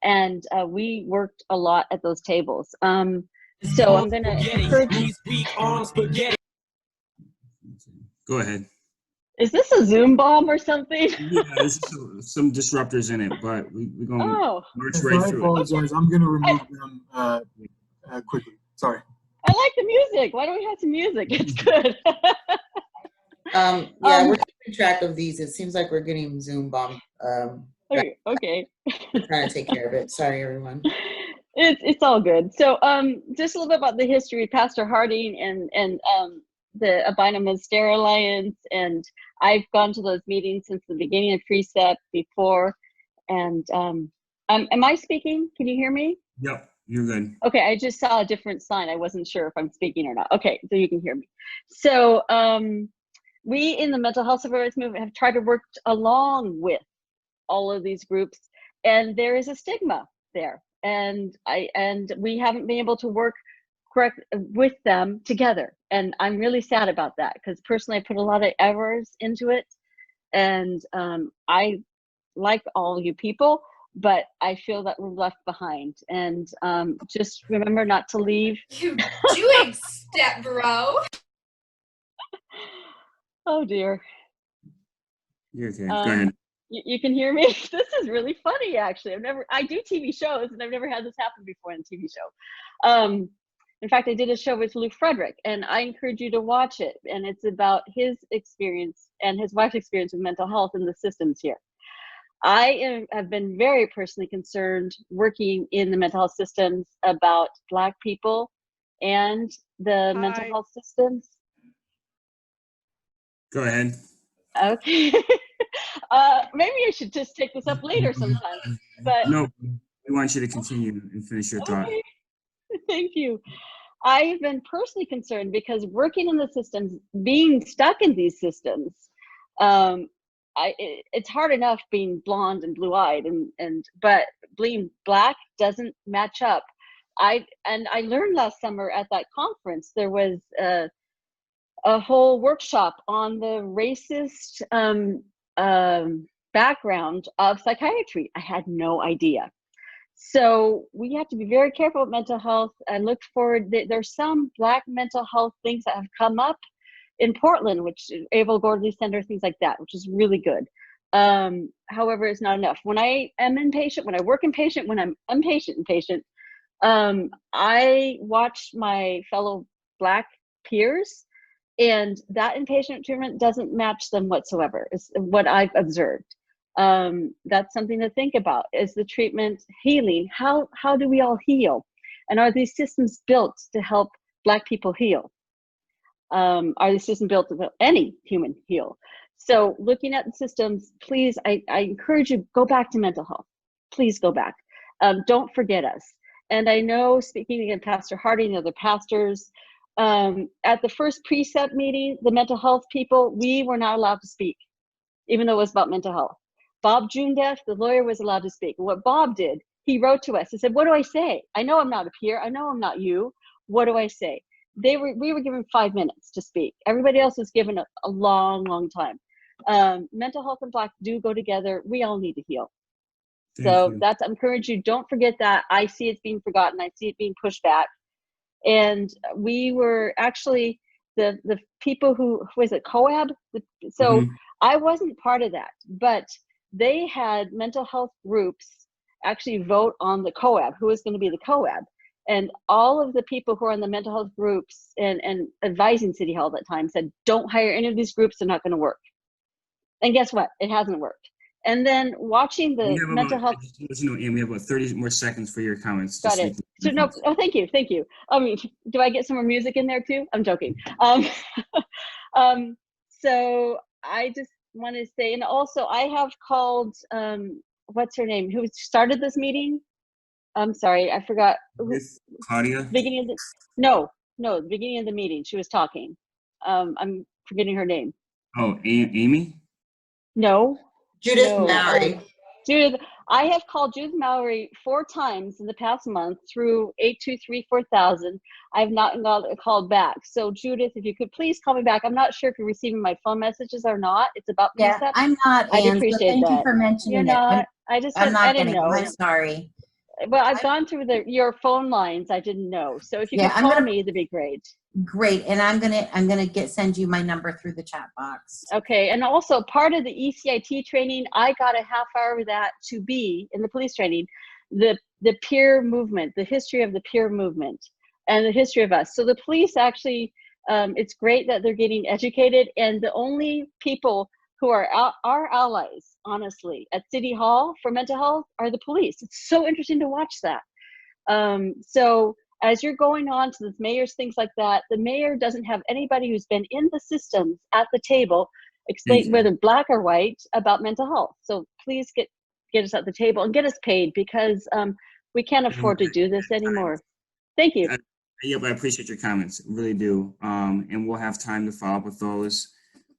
and we worked a lot at those tables. So I'm going to encourage. Go ahead. Is this a Zoom bomb or something? Yeah, there's some disruptors in it, but we're going to march right I through apologize. I'm going to remove them quickly. Sorry. I like the music. Why don't we have some music? It's good. Yeah, we're keeping track of these. It seems like we're getting Zoom bombed. Okay. Trying to take care of it. Sorry, everyone. It's all good. So just a little bit about the history. Pastor Harding and the Albino Monastery Alliance, and I've gone to those meetings since the beginning of PCCEP before. And am I speaking? Can you hear me? Yep, you're good. Okay, I just saw a different sign. I wasn't sure if I'm speaking or not. Okay, so you can hear me. So we in the mental health civil rights movement have tried to work along with all of these groups, and there is a stigma there, and we haven't been able to work correct with them together, and I'm really sad about that, because personally I put a lot of hours into it, and I like all you people, but I feel that we're left behind. And just remember not to leave. You doing, step bro? Oh dear. You're okay. Go ahead. You can hear me? This is really funny, actually. I do TV shows, and I've never had this happen before in a TV show. In fact, I did a show with Lou Frederick, and I encourage you to watch it. And it's about his experience and his wife's experience with mental health in the systems here. I have been very personally concerned working in the mental health systems about Black people and the mental health systems. Go ahead. Okay. Maybe I should just take this up later sometime. But no, we want you to continue and finish your thought. Okay. Thank you. I've been personally concerned because working in the systems, being stuck in these systems, it's hard enough being blonde and blue-eyed, but being Black doesn't match up. I learned last summer at that conference there was a whole workshop on the racist background of psychiatry. I had no idea. So we have to be very careful with mental health and look forward. There's some Black mental health things that have come up in Portland, which Able Gordley Center, things like that, which is really good. However, it's not enough. When I am inpatient, when I work inpatient, when I'm inpatient, I watch my fellow Black peers, and that inpatient treatment doesn't match them whatsoever, is what I've observed. That's something to think about. Is the treatment healing? How do we all heal? And are these systems built to help Black people heal? Are these systems built to help any human heal? So looking at the systems, please, I encourage you, go back to mental health. Please go back. Don't forget us. And I know, speaking again, Pastor Harding and other pastors, at the first PCCEP meeting, the mental health people, we were not allowed to speak, even though it was about mental health. Bob Jundeff, the lawyer, was allowed to speak. What Bob did, he wrote to us. He said, what do I say? I know I'm not a peer. I know I'm not you. What do I say? We were given 5 minutes to speak. Everybody else was given a long, long time. Mental health and Black do go together. We all need to heal. So I encourage you, don't forget that. I see it's being forgotten. I see it being pushed back. And we were actually the people who was it COAB? So I wasn't part of that, but they had mental health groups actually vote on the COAB, who was going to be the COAB. And all of the people who are in the mental health groups and advising City Hall at that time said, don't hire any of these groups, they're not going to work. And guess what? It hasn't worked. And then watching the mental health. And we have about 30 more seconds for your comments. Got it. So no, oh, thank you. I mean, do I get some more music in there too? I'm joking. So I just want to say, and also I have called, what's her name, who started this meeting? I'm sorry, I forgot. With Claudia? Beginning of the, no, the beginning of the meeting, she was talking. I'm forgetting her name. Oh, Amy? No. Judith Mallory. Judith, I have called Judith Mallory 4 times in the past month through 823-4000. I have not got a call back. So Judith, if you could please call me back. I'm not sure if you're receiving my phone messages or not. It's about Yeah, PCCEP. I'm not. I'd Ann, so appreciate thank that. you for mentioning You're it. not. I just I'm not I didn't gonna. know. I'm sorry. Well, I've gone through your phone lines. I didn't know. So if you could call me, that'd be great. Great, and I'm gonna send you my number through the chat box. Okay, and also part of the ECIT training, I got a half hour of that to be in the police training, the peer movement, the history of the peer movement, and the history of us. So the police actually, it's great that they're getting educated, and the only people who are our allies, honestly, at City Hall for mental health are the police. It's so interesting to watch that. So as you're going on to the mayor's things like that, the mayor doesn't have anybody who's been in the systems at the table explain whether black or white about mental health. So please get us at the table and get us paid, because we can't afford to do this anymore. Thank you. I appreciate your comments, really do. And we'll have time to follow up with those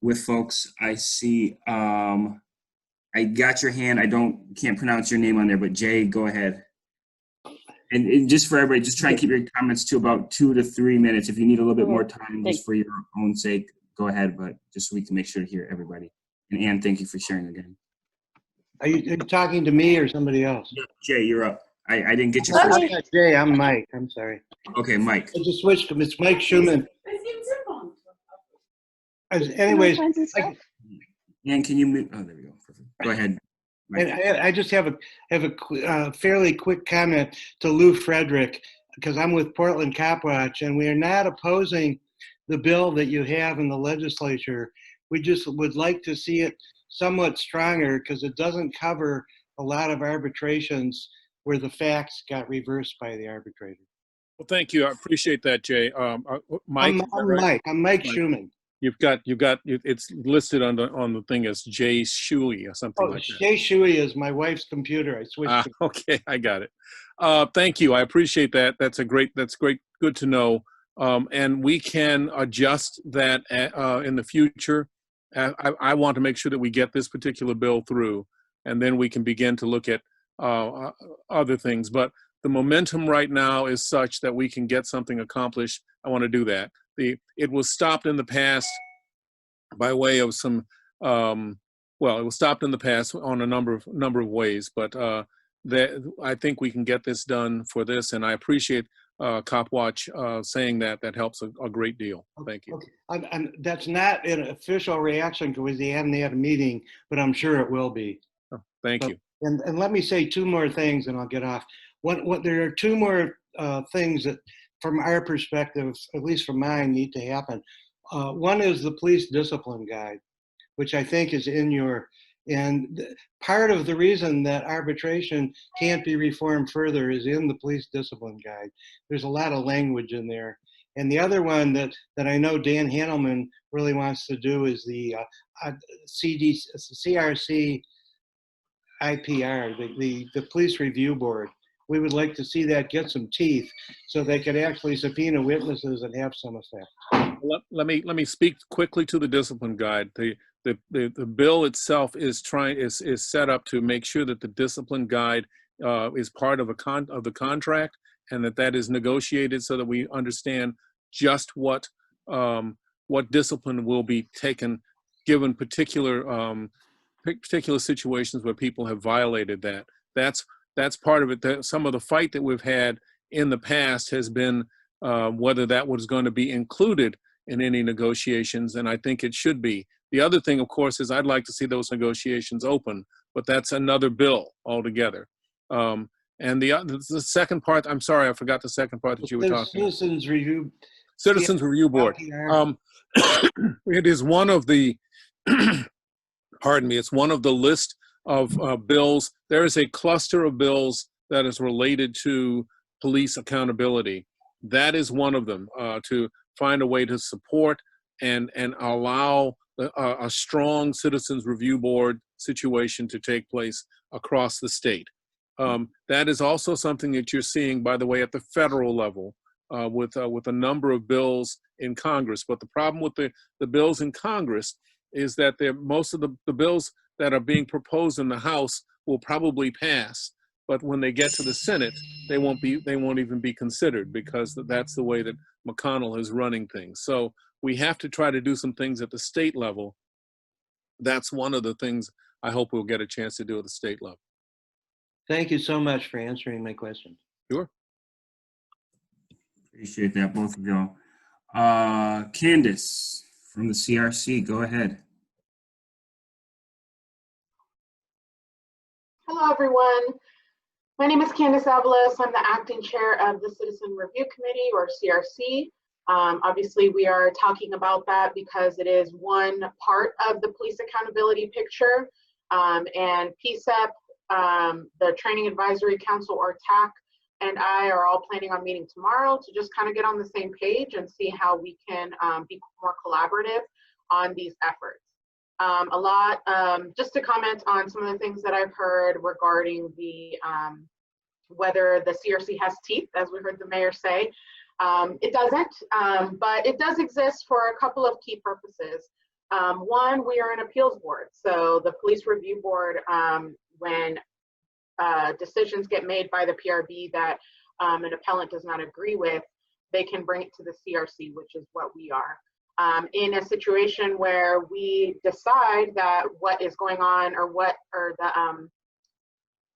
with folks. I see, I got your hand. Can't pronounce your name on there, but Jay, go ahead. And just for everybody, just try and keep your comments to about 2 to 3 minutes. If you need a little bit more time, just for your own sake, go ahead. But just so we can make sure to hear everybody. And Ann, thank you for sharing again. Are you talking to me or somebody else? Yeah, Jay, you're up. I didn't get your I'm first not name. Jay, I'm Mike. I'm sorry. Okay, Mike. I just switched to It's Mike Schumann. Anyways, Ann, can you move? Oh, there we go. Perfect. Go ahead. And I just have a fairly quick comment to Lou Frederick, because I'm with Portland Cop Watch, and we are not opposing the bill that you have in the legislature. We just would like to see it somewhat stronger, because it doesn't cover a lot of arbitrations where the facts got reversed by the arbitrator. Well, thank you. I appreciate that, Jay. Mike. I'm Mike Schumann. You've got it's listed on the thing as Jay Shuey or something like that. Jay Shuey is my wife's computer. I switched. Okay, I got it. Thank you. I appreciate that. That's great. Good to know. And we can adjust that in the future. I want to make sure that we get this particular bill through, and then we can begin to look at other things. But the momentum right now is such that we can get something accomplished. I want to do that. It was stopped in the past by way of some, it was stopped in the past on a number of ways, but I think we can get this done for this, and I appreciate Cop Watch saying that. That helps a great deal. Thank you. Okay. And that's not an official reaction because we haven't had a meeting, but I'm sure it will be. Oh, thank you. And let me say 2 more things and I'll get off. There are 2 more things that, from our perspective, at least from mine, need to happen. One is the police discipline guide, which I think is part of the reason that arbitration can't be reformed further is in the police discipline guide. There's a lot of language in there. And the other one that I know Dan Handelman really wants to do is the CRC IPR, the police review board. We would like to see that get some teeth so they could actually subpoena witnesses and have some effect. Let me speak quickly to the discipline guide. The bill itself is set up to make sure that the discipline guide is part of the contract, and that is negotiated so that we understand just what discipline will be taken given particular situations where people have violated that. That's part of it. Some of the fight that we've had in the past has been whether that was going to be included in any negotiations, and I think it should be. The other thing, of course, is I'd like to see those negotiations open, but that's another bill altogether. And the second part, I'm sorry, I forgot the second part that you were talking about. Citizens Review. Citizens Review Board. It is one of the, pardon me, it's one of the list of bills. There is a cluster of bills that is related to police accountability. That is one of them, to find a way to support and allow a strong Citizens Review Board situation to take place across the state. That is also something that you're seeing, by the way, at the federal level with a number of bills in Congress. But the problem with the bills in Congress is that most of the bills that are being proposed in the House will probably pass. But when they get to the Senate, they won't even be considered, because that's the way that McConnell is running things. So we have to try to do some things at the state level. That's one of the things I hope we'll get a chance to do at the state level. Thank you so much for answering my question. Sure. Appreciate that, both of y'all. Candice from the CRC, go ahead. Hello, everyone. My name is Candice Ellis. I'm the acting chair of the Citizen Review Committee, or CRC. Obviously, we are talking about that because it is one part of the police accountability picture. And PCCEP, the Training Advisory Council, or TAC, and I are all planning on meeting tomorrow to just kind of get on the same page and see how we can be more collaborative on these efforts. Just to comment on some of the things that I've heard regarding the whether the CRC has teeth, as we heard the mayor say. It doesn't, but it does exist for a couple of key purposes. One, we are an appeals board. So the Police Review Board, when decisions get made by the PRB that an appellant does not agree with, they can bring it to the CRC, which is what we are. In a situation where we decide that what is going on, or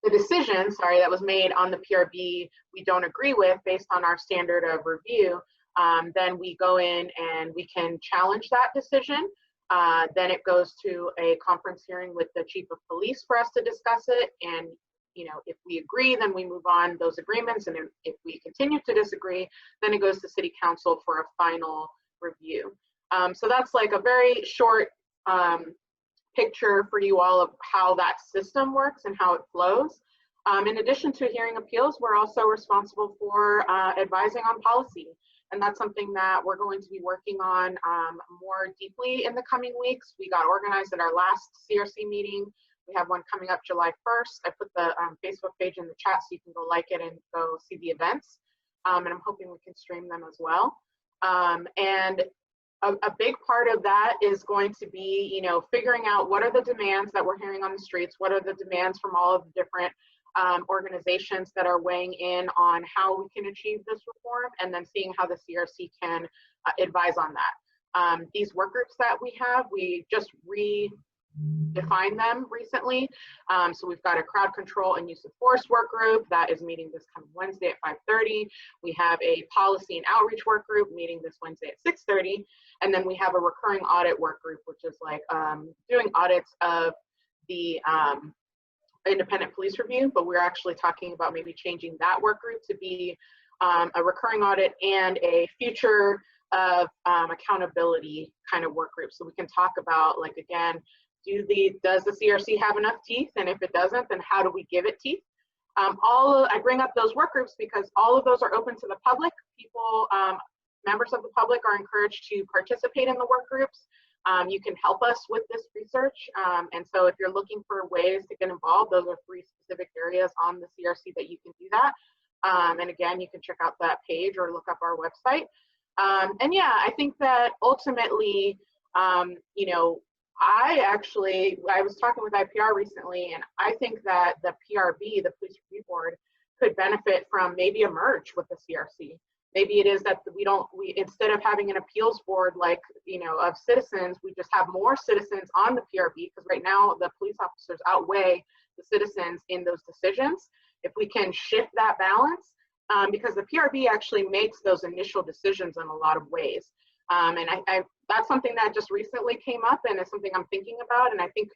the decision, sorry, that was made on the PRB we don't agree with based on our standard of review, then we go in and we can challenge that decision. Then it goes to a conference hearing with the chief of police for us to discuss it. And if we agree, then we move on those agreements. And if we continue to disagree, then it goes to city council for a final review. So that's like a very short picture for you all of how that system works and how it flows. In addition to hearing appeals, we're also responsible for advising on policy. And that's something that we're going to be working on more deeply in the coming weeks. We got organized at our last CRC meeting. We have one coming up July 1st. I put the Facebook page in the chat so you can go like it and go see the events. And I'm hoping we can stream them as well. And a big part of that is going to be, figuring out what are the demands that we're hearing on the streets, what are the demands from all of the different organizations that are weighing in on how we can achieve this reform, and then seeing how the CRC can advise on that. These work groups that we have, we just redefined them recently. So we've got a crowd control and use of force work group that is meeting this coming Wednesday at 5:30. We have a policy and outreach work group meeting this Wednesday at 6:30. And then we have a recurring audit work group, which is like doing audits of the independent police review, but we're actually talking about maybe changing that work group to be a recurring audit and a future of accountability kind of work group. So we can talk about, like, again, does the CRC have enough teeth? And if it doesn't, then how do we give it teeth? I bring up those work groups because all of those are open to the public. People, members of the public are encouraged to participate in the work groups. You can help us with this research. And so if you're looking for ways to get involved, those are 3 specific areas on the CRC that you can do that. And again, you can check out that page or look up our website. And yeah, I think that ultimately, I was talking with IPR recently, and I think that the PRB, the Police Review Board, could benefit from maybe a merge with the CRC. Maybe it is that we instead of having an appeals board like, of citizens, we just have more citizens on the PRB, because right now the police officers outweigh the citizens in those decisions. If we can shift that balance, because the PRB actually makes those initial decisions in a lot of ways. And that's something that just recently came up, and is something I'm thinking about, and I think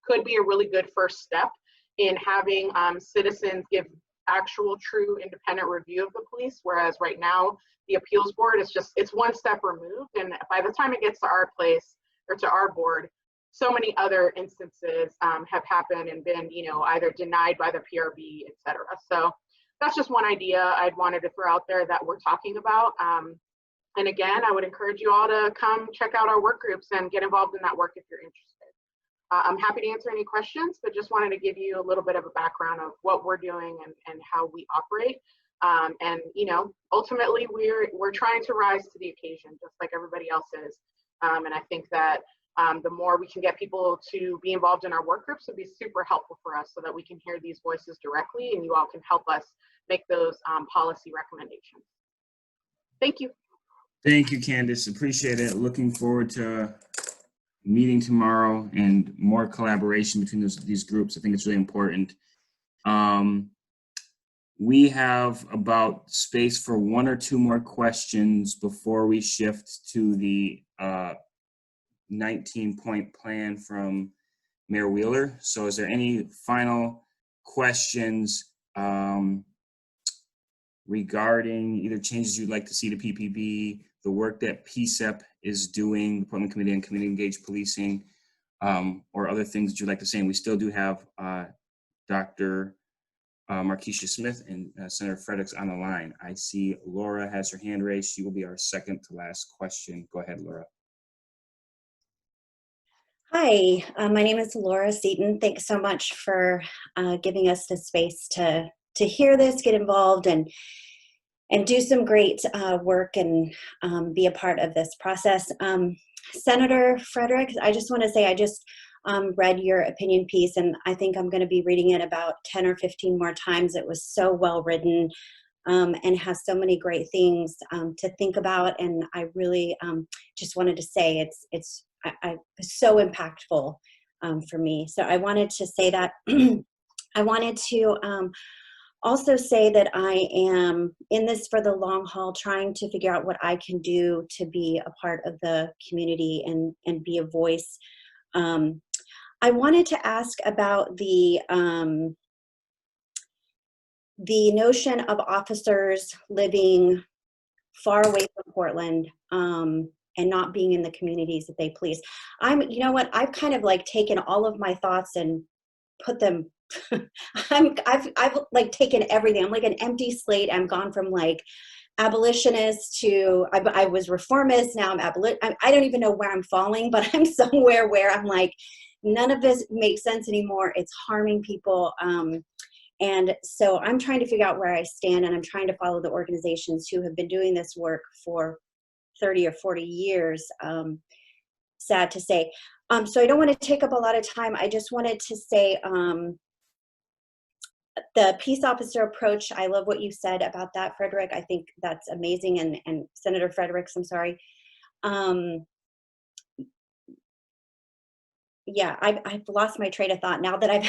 could be a really good first step in having citizens give actual true independent review of the police, whereas right now the appeals board is just, it's one step removed, and by the time it gets to our place or to our board, so many other instances have happened and been, you know, either denied by the PRB, et cetera. So that's just one idea I'd wanted to throw out there that we're talking about. And again, I would encourage you all to come check out our work groups and get involved in that work if you're interested. I'm happy to answer any questions, but just wanted to give you a little bit of a background of what we're doing and how we operate. And you know, ultimately, we're trying to rise to the occasion, just like everybody else is. And I think that the more we can get people to be involved in our work groups would be super helpful for us, so that we can hear these voices directly, and you all can help us make those policy recommendations. Thank you. Thank you, Candice. Appreciate it. Looking forward to meeting tomorrow and more collaboration between these groups. I think it's really important. We have about space for one or two more questions before we shift to the 19-point plan from Mayor Wheeler. So is there any final questions regarding either changes you'd like to see to PPB, the work that PCCEP is doing, the Portland Committee on Community Engaged Policing, or other things that you'd like to say? And we still do have Dr. Markeisha Smith and Senator Fredericks on the line. I see Laura has her hand raised. She will be our second to last question. Go ahead, Laura. Hi, my name is Laura Seaton. Thanks so much for giving us the space to hear this, get involved, and do some great work and be a part of this process. Senator Fredericks, I just want to say I just read your opinion piece, and I think I'm going to be reading it about 10 or 15 more times. It was so well written and has so many great things to think about, and I really just wanted to say it's so impactful for me. So I wanted to say that. I wanted to also say that I am in this for the long haul, trying to figure out what I can do to be a part of the community and be a voice. I wanted to ask about the notion of officers living far away from Portland and not being in the communities that they police. You know what, I've kind of like taken all of my thoughts and put them, I've like taken everything. I'm like an empty slate. I'm gone from like abolitionist to, I was reformist, now I'm I don't even know where I'm falling, but I'm somewhere where I'm like, none of this makes sense anymore. It's harming people. And so I'm trying to figure out where I stand, and I'm trying to follow the organizations who have been doing this work for 30 or 40 years, sad to say. So I don't want to take up a lot of time. I just wanted to say the peace officer approach, I love what you said about that, Frederick. I think that's amazing. And Senator Fredericks, I'm sorry. Yeah, I've lost my train of thought now that I'm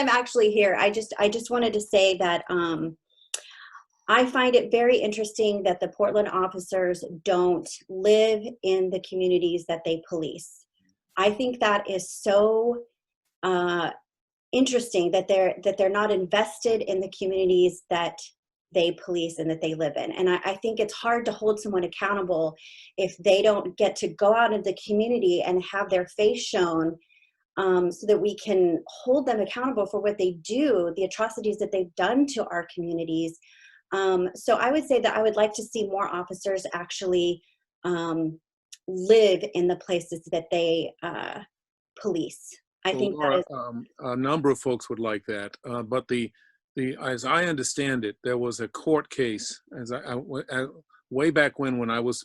actually here. I just wanted to say that I find it very interesting that the Portland officers don't live in the communities that they police. I think that is so interesting that they're not invested in the communities that they police and that they live in. And I think it's hard to hold someone accountable if they don't get to go out in the community and have their face shown, so that we can hold them accountable for what they do, the atrocities that they've done to our communities. So I would say that I would like to see more officers actually live in the places that they police. I think Laura, that is a number of folks would like that, but as I understand it, there was a court case way back when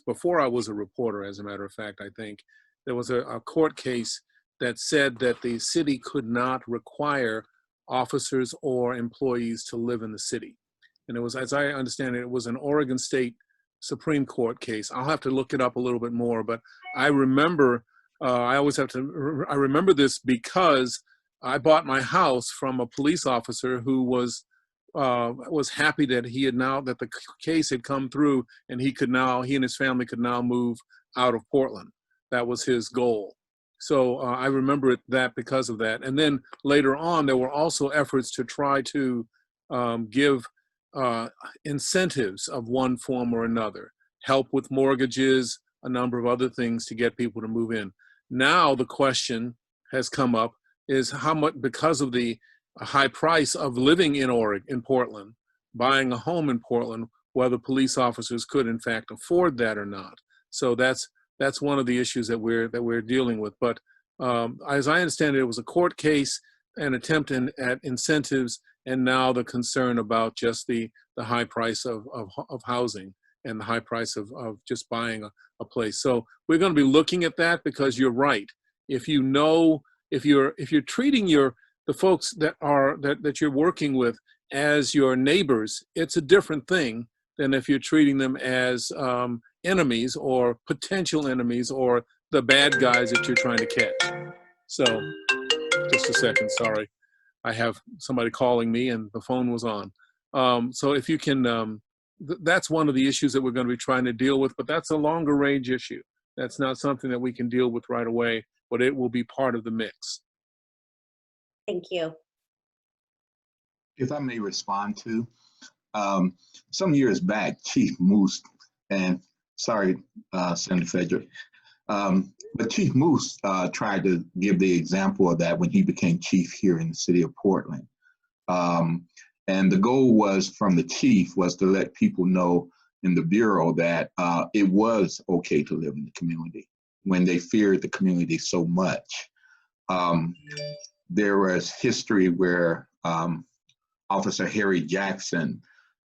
before I was a reporter, as a matter of fact. I think there was a court case that said that the city could not require officers or employees to live in the city. And it was, as I understand it, it was an Oregon State Supreme Court case. I'll have to look it up a little bit more, but I remember, I remember this because I bought my house from a police officer who was happy that that the case had come through, and he and his family could now move out of Portland. That was his goal. So I remember that because of that. And then later on, there were also efforts to try to give incentives of one form or another, help with mortgages, a number of other things to get people to move in. Now the question has come up is how much, because of the high price of living in Portland, buying a home in Portland, whether police officers could in fact afford that or not. So that's one of the issues that we're dealing with. But as I understand it, it was a court case, an attempt at incentives, and now the concern about just the high price of housing and the high price of just buying a place. So we're going to be looking at that, because you're right. If you know, if you're treating the folks that you're working with as your neighbors, it's a different thing than if you're treating them as enemies or potential enemies or the bad guys that you're trying to catch. So just a second, sorry. I have somebody calling me and the phone was on. So if you can, that's one of the issues that we're going to be trying to deal with, but that's a longer range issue. That's not something that we can deal with right away, but it will be part of the mix. Thank you. If I may respond to, some years back, Chief Moose, and sorry, Senator Frederick, but Chief Moose tried to give the example of that when he became chief here in the city of Portland. And the goal was from the chief was to let people know in the Bureau that it was okay to live in the community when they feared the community so much. There was history where Officer Harry Jackson,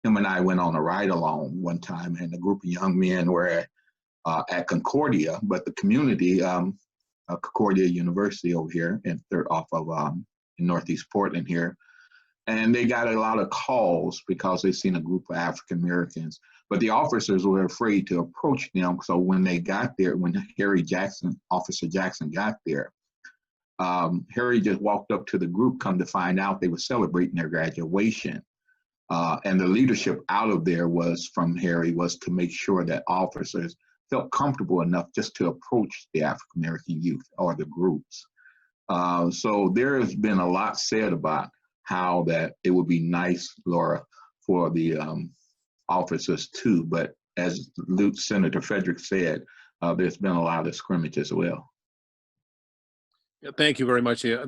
him and I went on a ride along one time, and a group of young men were at Concordia, but the community, Concordia University over here, and they're off of in Northeast Portland here, and they got a lot of calls because they seen a group of African Americans, but the officers were afraid to approach them. So when they got there, when Officer Jackson got there, Harry just walked up to the group. Come to find out, they were celebrating their graduation. And the leadership out of there from Harry was to make sure that officers felt comfortable enough just to approach the African American youth or the groups. So there has been a lot said about how that it would be nice, Laura, for the officers too. But as Senator Frederick said, there's been a lot of scrimmage as well. Yeah, thank you very much. Yeah,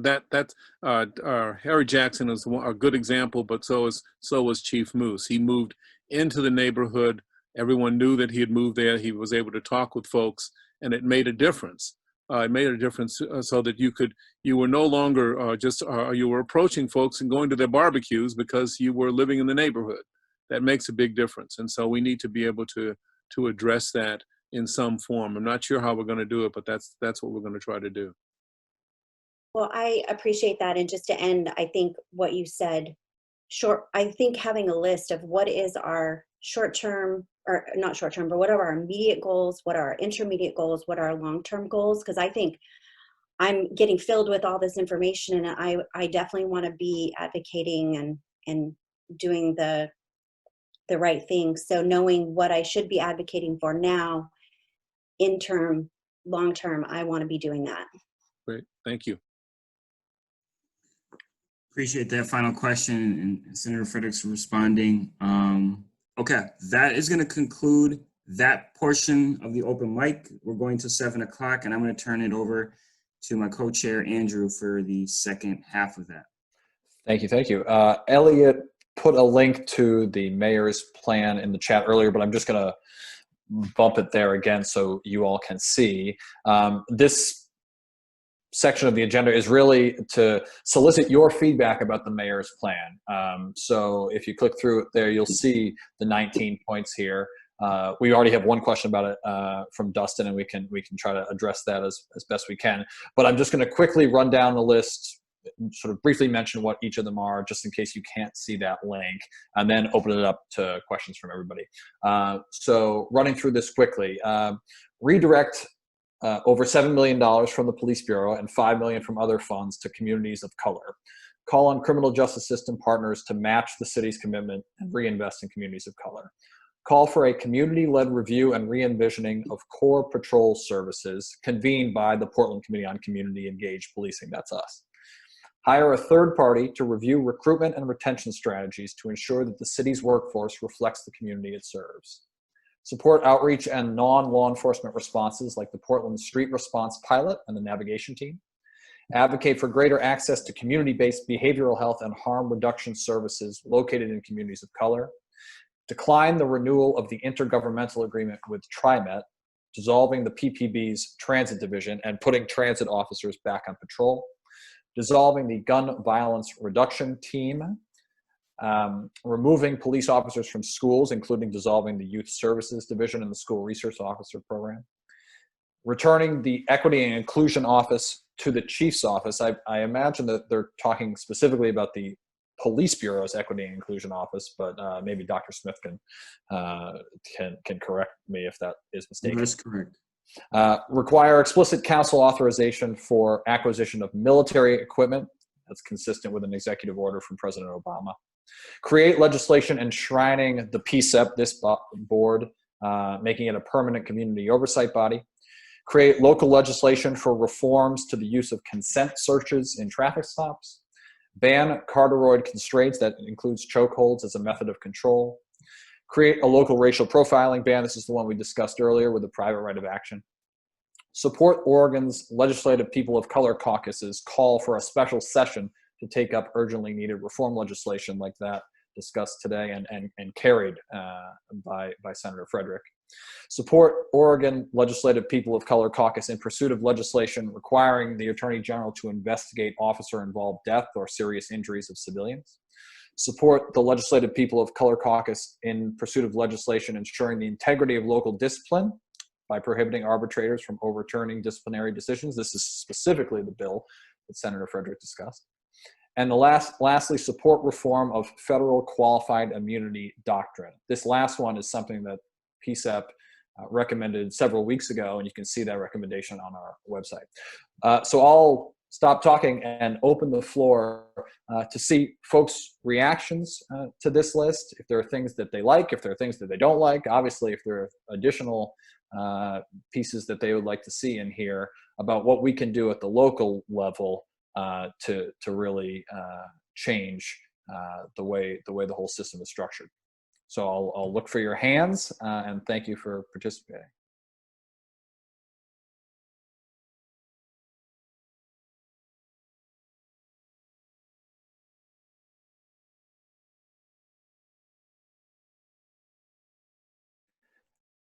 Harry Jackson is a good example, but so was Chief Moose. He moved into the neighborhood. Everyone knew that he had moved there. He was able to talk with folks, and it made a difference. It made a difference so that you were no longer you were approaching folks and going to their barbecues because you were living in the neighborhood. That makes a big difference, and so we need to be able to address that in some form. I'm not sure how we're going to do it, but that's what we're going to try to do. Well, I appreciate that. And just to end, I think what you said, I think having a list of what is our short-term, or not short-term, but what are our immediate goals, what are our intermediate goals, what are our long-term goals? Because I think I'm getting filled with all this information, and I definitely want to be advocating and doing the right thing. So knowing what I should be advocating for now, interim, long-term, I want to be doing that. Great, thank you. Appreciate that final question, and Senator Fredericks responding. Okay, that is going to conclude that portion of the open mic. We're going to 7 o'clock, and I'm going to turn it over to my co-chair, Andrew, for the second half of that. Thank you. Elliot put a link to the mayor's plan in the chat earlier, but I'm just going to bump it there again so you all can see. This section of the agenda is really to solicit your feedback about the mayor's plan. So if you click through it there, you'll see the 19 points here. We already have one question about it from Dustin, and we can try to address that as best we can. But I'm just going to quickly run down the list, sort of briefly mention what each of them are, just in case you can't see that link, and then open it up to questions from everybody. So running through this quickly, redirect over $7 million from the Police Bureau and $5 million from other funds to communities of color. Call on criminal justice system partners to match the city's commitment and reinvest in communities of color. Call for a community-led review and re-envisioning of core patrol services convened by the Portland Committee on Community Engaged Policing, that's us. Hire a third party to review recruitment and retention strategies to ensure that the city's workforce reflects the community it serves. Support outreach and non-law enforcement responses like the Portland Street Response Pilot and the Navigation Team. Advocate for greater access to community-based behavioral health and harm reduction services located in communities of color. Decline the renewal of the intergovernmental agreement with TriMet, dissolving the PPB's transit division and putting transit officers back on patrol. Dissolving the gun violence reduction team. Removing police officers from schools, including dissolving the youth services division and the school resource officer program. Returning the equity and inclusion office to the chief's office. I imagine that they're talking specifically about the police bureau's equity and inclusion office, but maybe Dr. Smith can correct me if that is mistaken. That's correct. Require explicit council authorization for acquisition of military equipment. That's consistent with an executive order from President Obama. Create legislation enshrining the PCCEP, this board, making it a permanent community oversight body. Create local legislation for reforms to the use of consent searches in traffic stops. Ban corduroy constraints, that includes chokeholds as a method of control. Create a local racial profiling ban. This is the one we discussed earlier with the private right of action. Support Oregon's legislative people of color caucus's call for a special session to take up urgently needed reform legislation like that discussed today and carried by Senator Frederick. Support Oregon legislative people of color caucus in pursuit of legislation requiring the Attorney General to investigate officer-involved death or serious injuries of civilians. Support the legislative people of color caucus in pursuit of legislation ensuring the integrity of local discipline by prohibiting arbitrators from overturning disciplinary decisions. This is specifically the bill that Senator Frederick discussed. And lastly, support reform of federal qualified immunity doctrine. This last one is something that PCCEP recommended several weeks ago, and you can see that recommendation on our website. So I'll stop talking and open the floor to see folks' reactions to this list. If there are things that they like, if there are things that they don't like, obviously if there are additional pieces that they would like to see in here about what we can do at the local level to really change the way the whole system is structured. So I'll look for your hands and thank you for participating.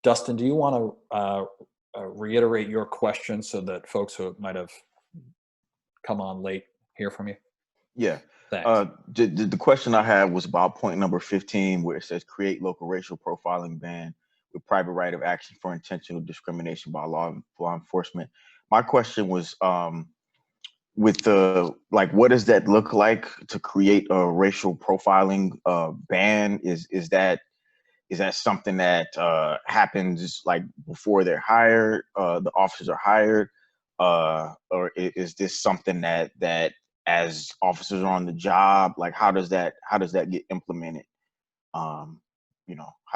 Dustin, do you want to reiterate your question so that folks who might have come on late hear from you? Yeah. Thanks. The question I had was about point number 15, where it says create local racial profiling ban with private right of action for intentional discrimination by law enforcement. My question was with the, like, what does that look like to create a racial profiling ban? Is that something that happens like before they're hired, the officers are hired, or is this something that as officers are on the job, like how does that get implemented? How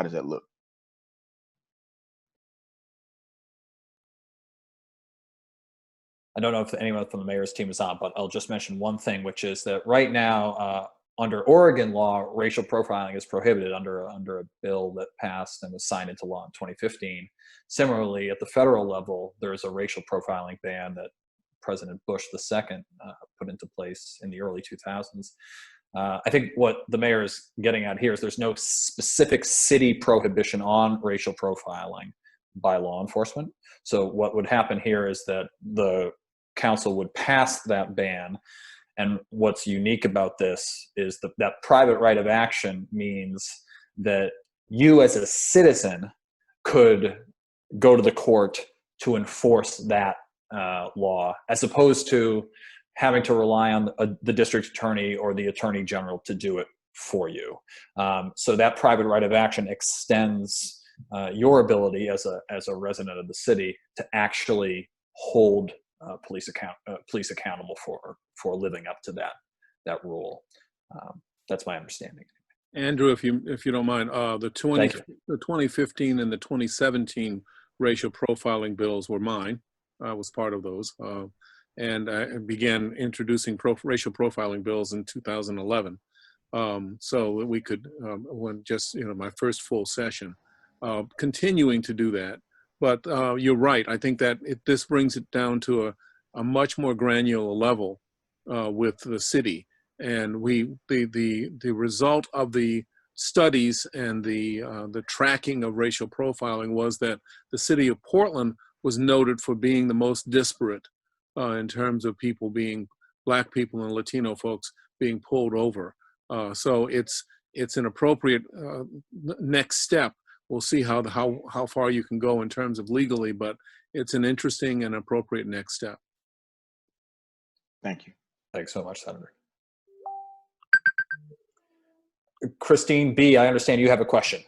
does that look? I don't know if anyone from the mayor's team is on, but I'll just mention one thing, which is that right now, under Oregon law, racial profiling is prohibited under a bill that passed and was signed into law in 2015. Similarly, at the federal level, there is a racial profiling ban that President Bush II put into place in the early 2000s. I think what the mayor is getting at here is there's no specific city prohibition on racial profiling by law enforcement. So what would happen here is that the council would pass that ban. And what's unique about this is that private right of action means that you as a citizen could go to the court to enforce that law, as opposed to having to rely on the district attorney or the attorney general to do it for you. So that private right of action extends your ability as a resident of the city to actually hold police accountable for living up to that rule. That's my understanding. Andrew, if you don't mind, the 2015 and the 2017 racial profiling bills were mine. I was part of those. and I began introducing racial profiling bills in 2011. So that we could, when just, my first full session, continuing to do that. But you're right. I think that this brings it down to a much more granular level with the city. And the result of the studies and the tracking of racial profiling was that the city of Portland was noted for being the most disparate in terms of people being, Black people and Latino folks being pulled over. So it's an appropriate next step. We'll see how far you can go in terms of legally, but it's an interesting and appropriate next step. Thank you. Thanks so much, Senator. Christine B., I understand you have a question.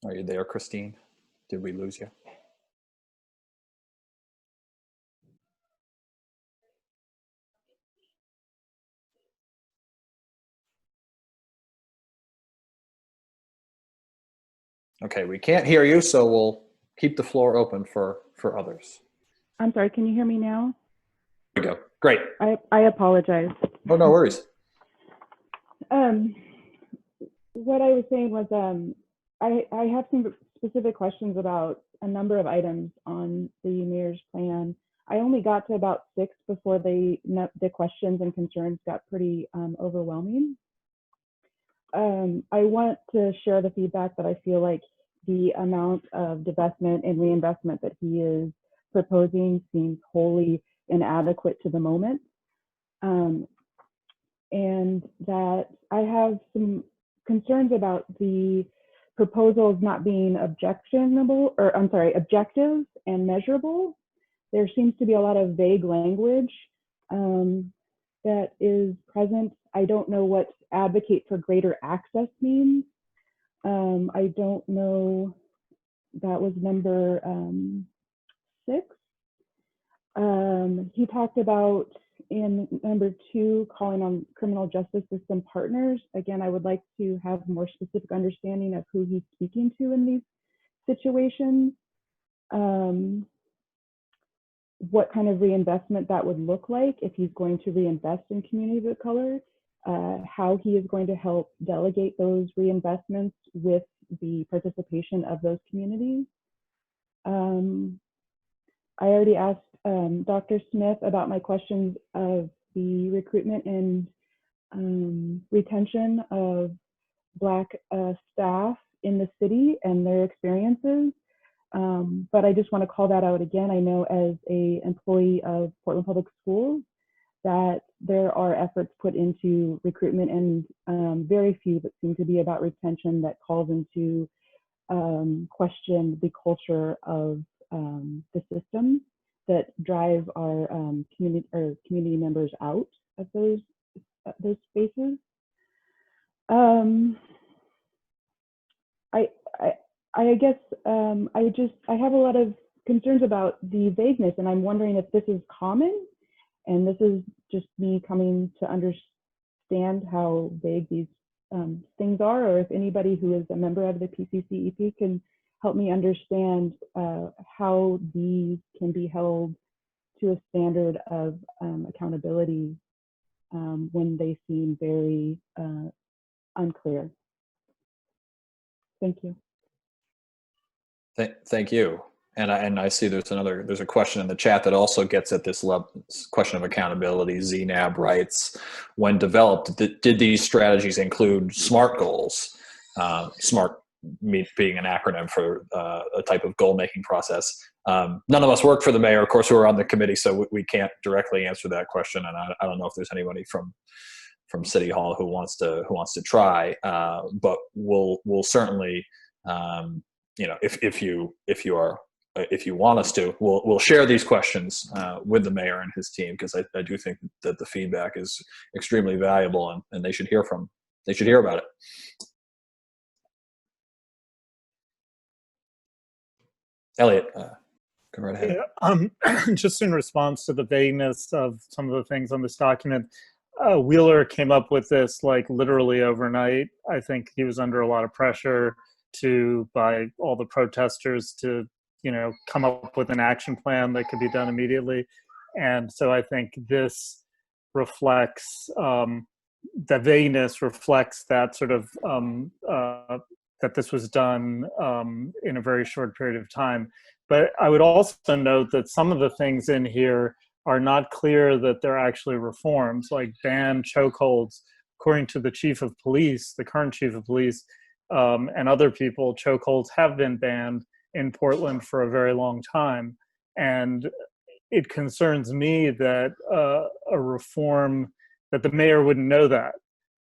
Are you there, Christine? Did we lose you? Okay, we can't hear you, so we'll keep the floor open for others. I'm sorry, can you hear me now? There we go. Great. I apologize. Oh, no worries. What I was saying was I have some specific questions about a number of items on the mayor's plan. I only got to about 6 before the questions and concerns got pretty overwhelming. I want to share the feedback that I feel like the amount of divestment and reinvestment that he is proposing seems wholly inadequate to the moment. And that I have some concerns about the proposals not being objectionable, or I'm sorry, objective and measurable. There seems to be a lot of vague language that is present. I don't know what advocate for greater access means. I don't know, that was number 6. He talked about in number 2, calling on criminal justice system partners. Again, I would like to have more specific understanding of who he's speaking to in these situations. What kind of reinvestment that would look like if he's going to reinvest in communities of color, how he is going to help delegate those reinvestments with the participation of those communities. I already asked Dr. Smith about my questions of the recruitment and retention of Black staff in the city and their experiences. But I just want to call that out again. I know as an employee of Portland Public Schools that there are efforts put into recruitment and very few that seem to be about retention that calls into question the culture of the system that drive our community members out of those spaces. I guess I have a lot of concerns about the vagueness, and I'm wondering if this is common, and this is just me coming to understand how vague these things are, or if anybody who is a member of the PCCEP can help me understand how these can be held to a standard of accountability when they seem very unclear. Thank you. Thank you. And I see there's a question in the chat that also gets at this question of accountability. ZNAB writes, when developed, did these strategies include SMART goals? SMART being an acronym for a type of goal-making process. None of us work for the mayor, of course, who are on the committee, so we can't directly answer that question. And I don't know if there's anybody from City Hall who wants to try, but we'll certainly, if you want us to, we'll share these questions with the mayor and his team, because I do think that the feedback is extremely valuable, and they should hear about it. Elliot, go right ahead. Yeah, just in response to the vagueness of some of the things on this document, Wheeler came up with this like literally overnight. I think he was under a lot of pressure by all the protesters to, come up with an action plan that could be done immediately. And so I think this reflects, that vagueness reflects that sort of, that this was done in a very short period of time. But I would also note that some of the things in here are not clear that they're actually reforms, like ban chokeholds. According to the chief of police, the current chief of police, and other people, chokeholds have been banned in Portland for a very long time. And it concerns me that a reform, that the mayor wouldn't know that.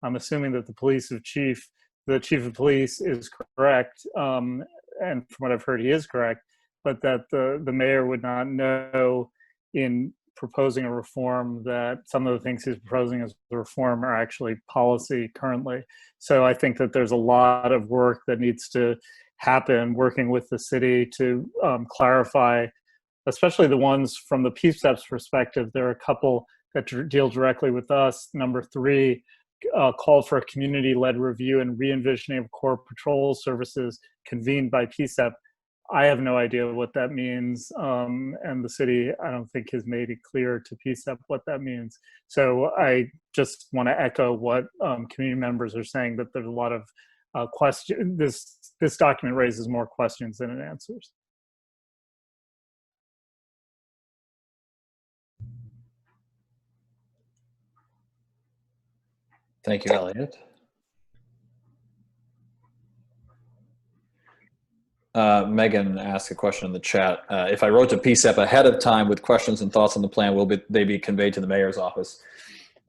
I'm assuming that the chief of police is correct, and from what I've heard, he is correct, but that the mayor would not know in proposing a reform that some of the things he's proposing as a reform are actually policy currently. So I think that there's a lot of work that needs to happen working with the city to clarify, especially the ones from the PCCEP's perspective. There are a couple that deal directly with us. Number 3, called for a community-led review and re-envisioning of core patrol services convened by PCCEP. I have no idea what that means, and the city, I don't think, has made it clear to PCCEP what that means. So I just want to echo what community members are saying, that there's a lot of questions. This document raises more questions than it answers. Thank you, Elliot. Megan asked a question in the chat. If I wrote to PCCEP ahead of time with questions and thoughts on the plan, will they be conveyed to the mayor's office?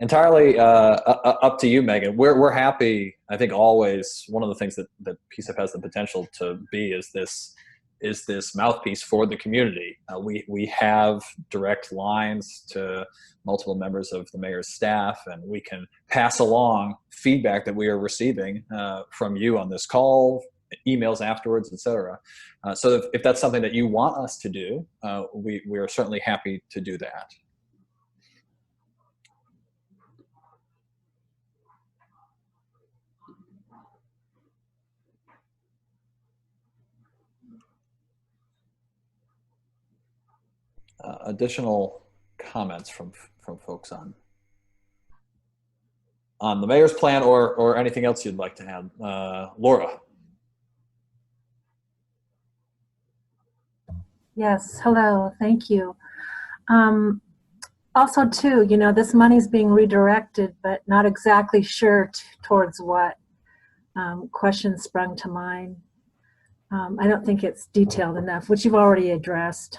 Entirely up to you, Megan. We're happy. I think always one of the things that PCCEP has the potential to be is this mouthpiece for the community. We have direct lines to multiple members of the mayor's staff, and we can pass along feedback that we are receiving from you on this call, emails afterwards, etc. So if that's something that you want us to do, we are certainly happy to do that. Additional comments from folks on the mayor's plan or anything else you'd like to add? Laura. Yes, hello, thank you. Also too, this money's being redirected, but not exactly sure towards what. Questions sprung to mind. I don't think it's detailed enough, which you've already addressed.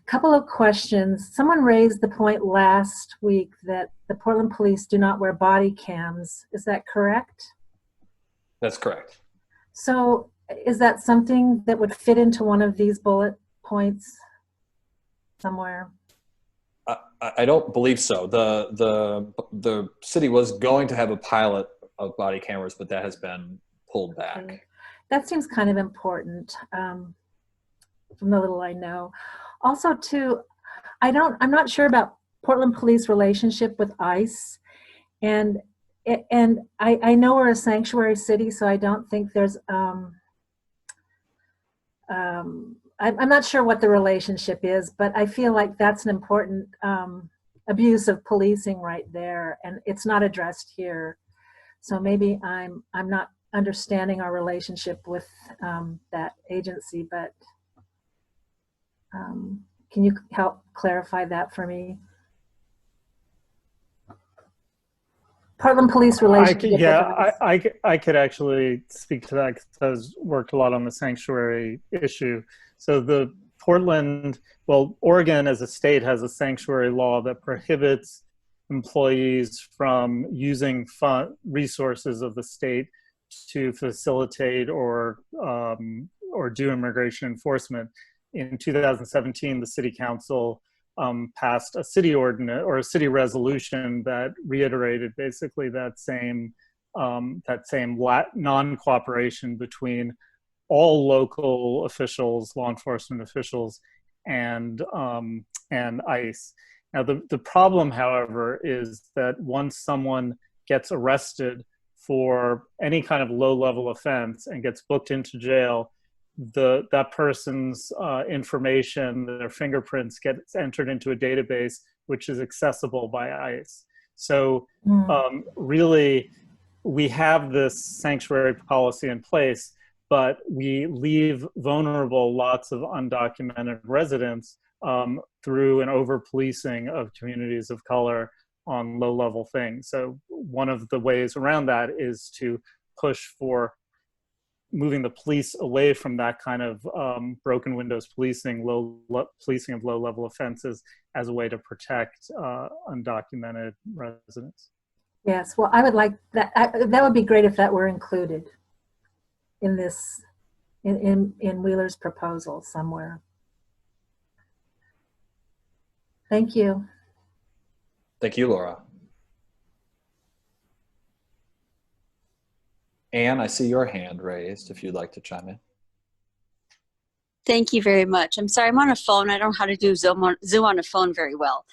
Couple of questions. Someone raised the point last week that the Portland police do not wear body cams. Is that correct? That's correct. So is that something that would fit into one of these bullet points somewhere? I don't believe so. The city was going to have a pilot of body cameras, but that has been pulled back. Okay. That seems kind of important from the little I know. Also too, I'm not sure about Portland Police relationship with ICE, and I know we're a sanctuary city, so I don't think there's I'm not sure what the relationship is, but I feel like that's an important abuse of policing right there, and it's not addressed here. So maybe I'm not understanding our relationship with that agency, but can you help clarify that for me? Portland Police relationship. I could actually speak to that because I've worked a lot on the sanctuary issue. So the Oregon as a state has a sanctuary law that prohibits employees from using resources of the state to facilitate or do immigration enforcement. In 2017, the city council passed a city ordinance or a city resolution that reiterated basically that same non-cooperation between all local officials, law enforcement officials, and ICE. Now, the problem, however, is that once someone gets arrested for any kind of low-level offense and gets booked into jail, that person's information, their fingerprints, gets entered into a database which is accessible by ICE. So really, we have this sanctuary policy in place, but we leave vulnerable lots of undocumented residents through an over-policing of communities of color on low-level things. So one of the ways around that is to push for moving the police away from that kind of broken windows policing, policing of low-level offenses as a way to protect undocumented residents. Yes, well, I would like that. That would be great if that were included in this, in Wheeler's proposal somewhere. Thank you. Thank you, Laura. Anne, I see your hand raised if you'd like to chime in. Thank you very much. I'm sorry, I'm on a phone. I don't know how to do Zoom on a phone very well.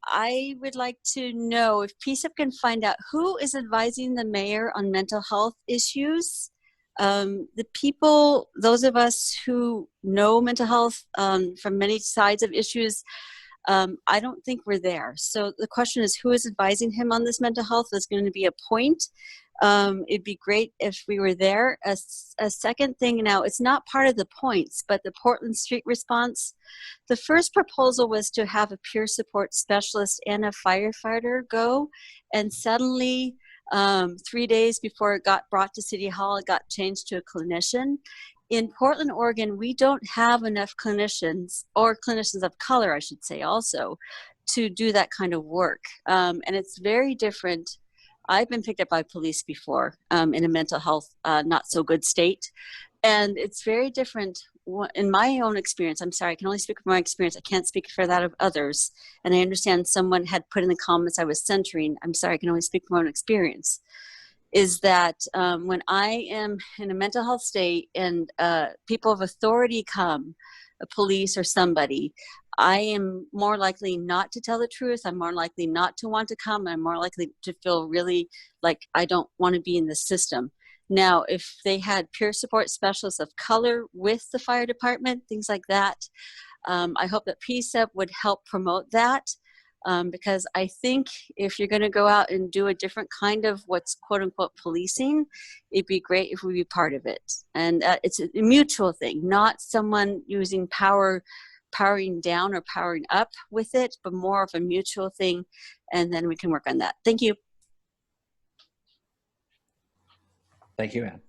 I would like to know if PCCEP can find out who is advising the mayor on mental health issues. The people, those of us who know mental health from many sides of issues, I don't think we're there. So the question is, who is advising him on this mental health? That's going to be a point. It'd be great if we were there. A second thing now, it's not part of the points, but the Portland Street response. The first proposal was to have a peer support specialist and a firefighter go, and suddenly 3 days before it got brought to City Hall, it got changed to a clinician. In Portland, Oregon, we don't have enough clinicians, or clinicians of color, I should say also, to do that kind of work. And it's very different. I've been picked up by police before in a mental health not so good state. And it's very different in my own experience. I'm sorry, I can only speak for my experience. I can't speak for that of others. And I understand someone had put in the comments I was centering. I'm sorry, I can only speak for my own experience. Is that when I am in a mental health state and people of authority come, a police or somebody, I am more likely not to tell the truth. I'm more likely not to want to come. I'm more likely to feel really like I don't want to be in the system. Now, if they had peer support specialists of color with the fire department, things like that, I hope that PCCEP would help promote that. Because I think if you're going to go out and do a different kind of what's quote unquote policing, it'd be great if we be part of it. And it's a mutual thing, not someone using powering down or powering up with it, but more of a mutual thing. And then we can work on that. Thank you. Thank you, Anne.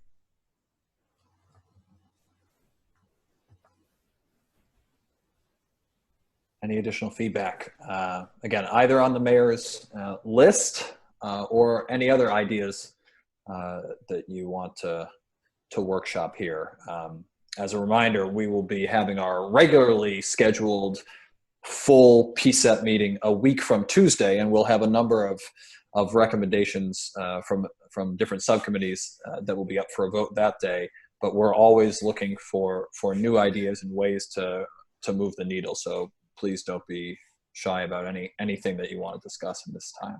Any additional feedback? Again, either on the mayor's list or any other ideas that you want to workshop here. As a reminder, we will be having our regularly scheduled full PCCEP meeting a week from Tuesday, and we'll have a number of recommendations from different subcommittees that will be up for a vote that day. But we're always looking for new ideas and ways to move the needle. So please don't be shy about anything that you want to discuss in this time.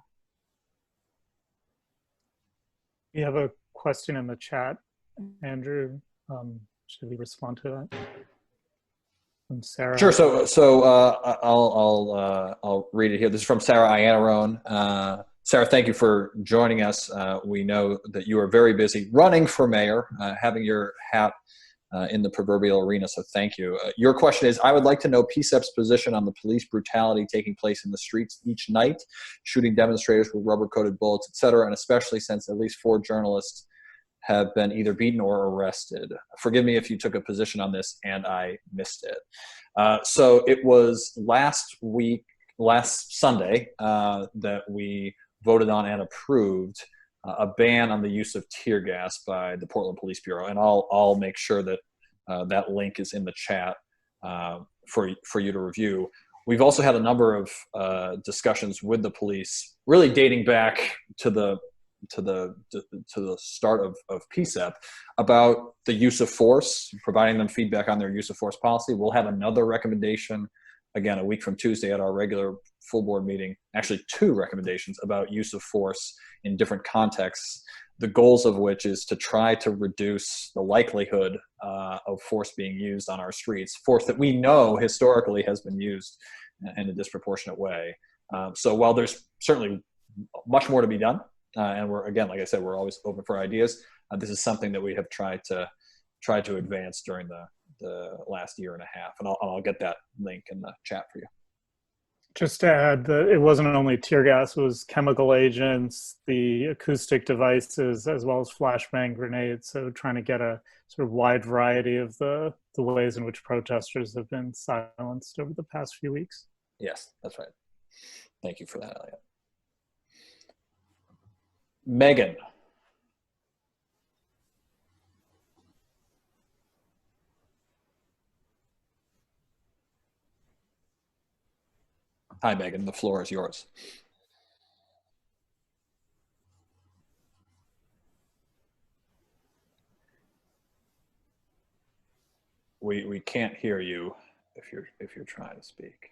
We have a question in the chat, Andrew. Should we respond to that? From Sarah. Sure. So I'll read it here. This is from Sarah Iannarone. Sarah, thank you for joining us. We know that you are very busy running for mayor, having your hat in the proverbial arena, so thank you. Your question is, I would like to know PCCEP's position on the police brutality taking place in the streets each night, shooting demonstrators with rubber-coated bullets, etc., and especially since at least 4 journalists have been either beaten or arrested. Forgive me if you took a position on this and I missed it. So it was last Sunday, that we voted on and approved a ban on the use of tear gas by the Portland Police Bureau, and I'll make sure that that link is in the chat for you to review. We've also had a number of discussions with the police, really dating back to the start of PCCEP, about the use of force, providing them feedback on their use of force policy. We'll have another recommendation again, a week from Tuesday at our regular full board meeting, actually 2 recommendations about use of force in different contexts, the goals of which is to try to reduce the likelihood of force being used on our streets, force that we know historically has been used in a disproportionate way. So while there's certainly much more to be done, and we're, again, like I said, we're always open for ideas, this is something that we have tried to advance during the last year and a half. And I'll get that link in the chat for you. Just to add that it wasn't only tear gas, it was chemical agents, the acoustic devices, as well as flashbang grenades. So trying to get a sort of wide variety of the ways in which protesters have been silenced over the past few weeks. Yes, that's right. Thank you for that, Elliot. Megan. Hi, Megan. The floor is yours. We can't hear you if you're trying to speak.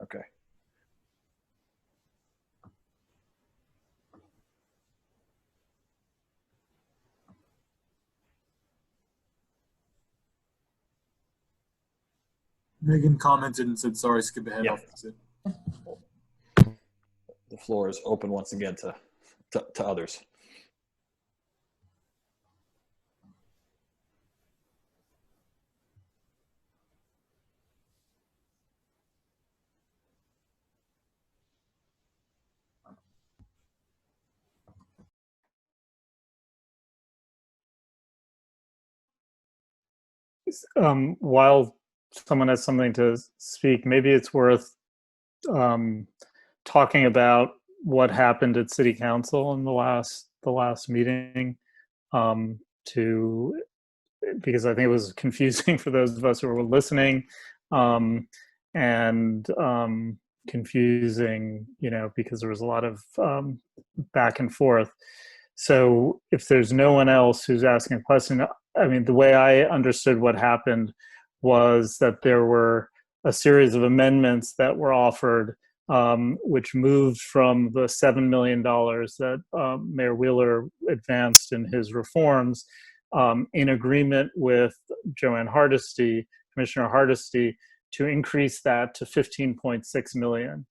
Okay. Megan commented and said, sorry, skip ahead. Yeah. I'll fix it. The floor is open once again to others. While someone has something to speak, maybe it's worth talking about what happened at City Council in the last meeting, because I think it was confusing for those of us who were listening, and confusing, because there was a lot of back and forth. So if there's no one else who's asking a question, I mean, the way I understood what happened was that there were a series of amendments that were offered, which moved from the $7 million that Mayor Wheeler advanced in his reforms, in agreement with Commissioner Hardesty, to increase that to $15.6 million.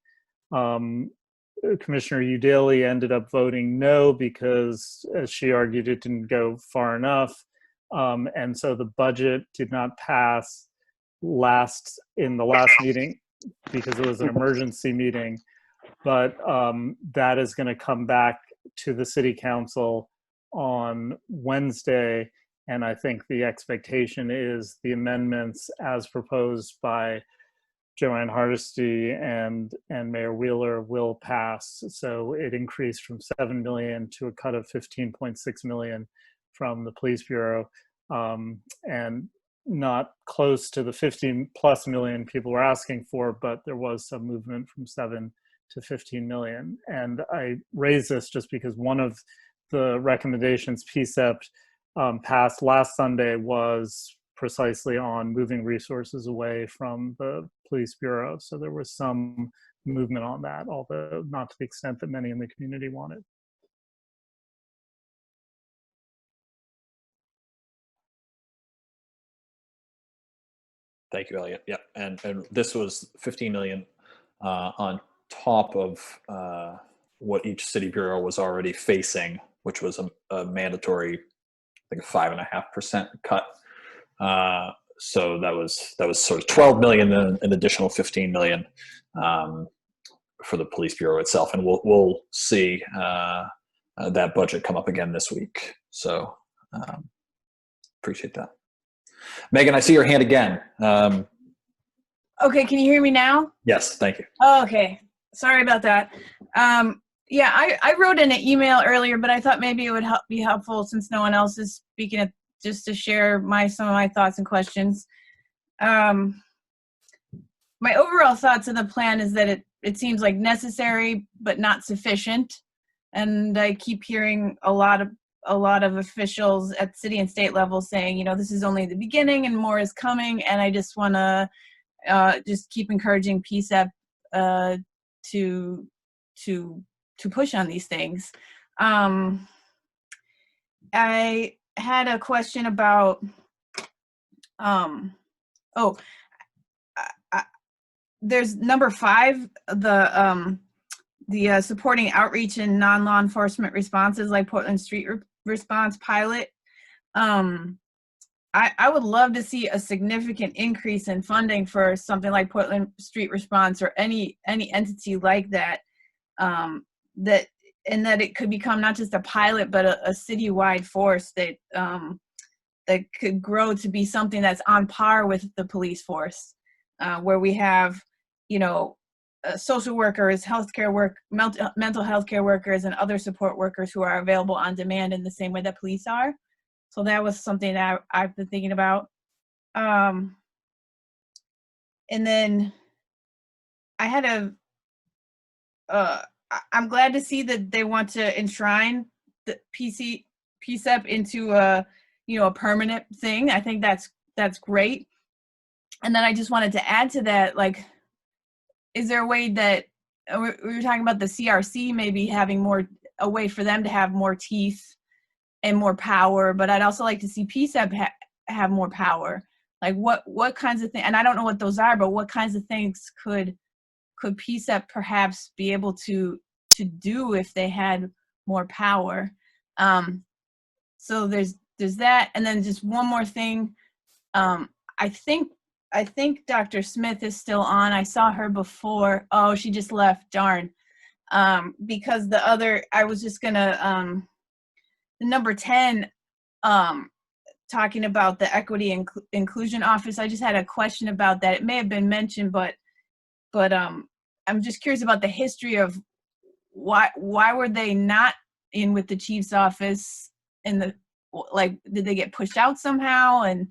Commissioner Udaley ended up voting no because, as she argued, it didn't go far enough. And so the budget did not pass in the last meeting because it was an emergency meeting. But that is going to come back to the City Council on Wednesday. And I think the expectation is the amendments as proposed by Joanne Hardesty and Mayor Wheeler will pass. So it increased from 7 million to a cut of 15.6 million from the Police Bureau, and not close to the 15+ million people were asking for, but there was some movement from 7 to 15 million. And I raise this just because one of the recommendations PCCEP passed last Sunday was precisely on moving resources away from the Police Bureau. So there was some movement on that, although not to the extent that many in the community wanted. Thank you, Elliot. Yeah, and this was 15 million on top of what each city bureau was already facing, which was a mandatory, I think, 5.5% cut. So that was sort of 12 million and an additional 15 million for the Police Bureau itself, and we'll see that budget come up again this week. So appreciate that. Megan, I see your hand again. Okay, can you hear me now? Yes, thank you. Oh, okay, sorry about that. Yeah, I wrote in an email earlier, but I thought maybe it would be helpful since no one else is speaking, just to share some of my thoughts and questions. My overall thoughts of the plan is that it seems like necessary but not sufficient, and I keep hearing a lot a lot of officials at city and state level saying, this is only the beginning and more is coming. And I just want to just keep encouraging PCEP to push on these things. I had a question about, there's number 5, the supporting outreach and non-law enforcement responses like Portland Street Response pilot. I would love to see a significant increase in funding for something like Portland Street Response or any entity like that, that it could become not just a pilot, but a citywide force that could grow to be something that's on par with the police force, where we have, social workers, mental health care workers, and other support workers who are available on demand in the same way that police are. So that was something that I've been thinking about. And then I had I'm glad to see that they want to enshrine the PCEP into a permanent thing. I think that's great. And then I just wanted to add to that, like, is there a way that we were talking about the CRC maybe having a way for them to have more teeth and more power, but I'd also like to see PCEP have more power. Like what kinds of things, and I don't know what those are, but what kinds of things could PCEP perhaps be able to do if they had more power? So there's that, and then just one more thing. I think Dr. Smith is still on. I saw her before. Oh, she just left. Darn. Because I was just gonna the number 10, talking about the Equity and Inclusion Office. I just had a question about that. It may have been mentioned, but I'm just curious about the history of why were they not in with the chief's office, and did they get pushed out somehow? And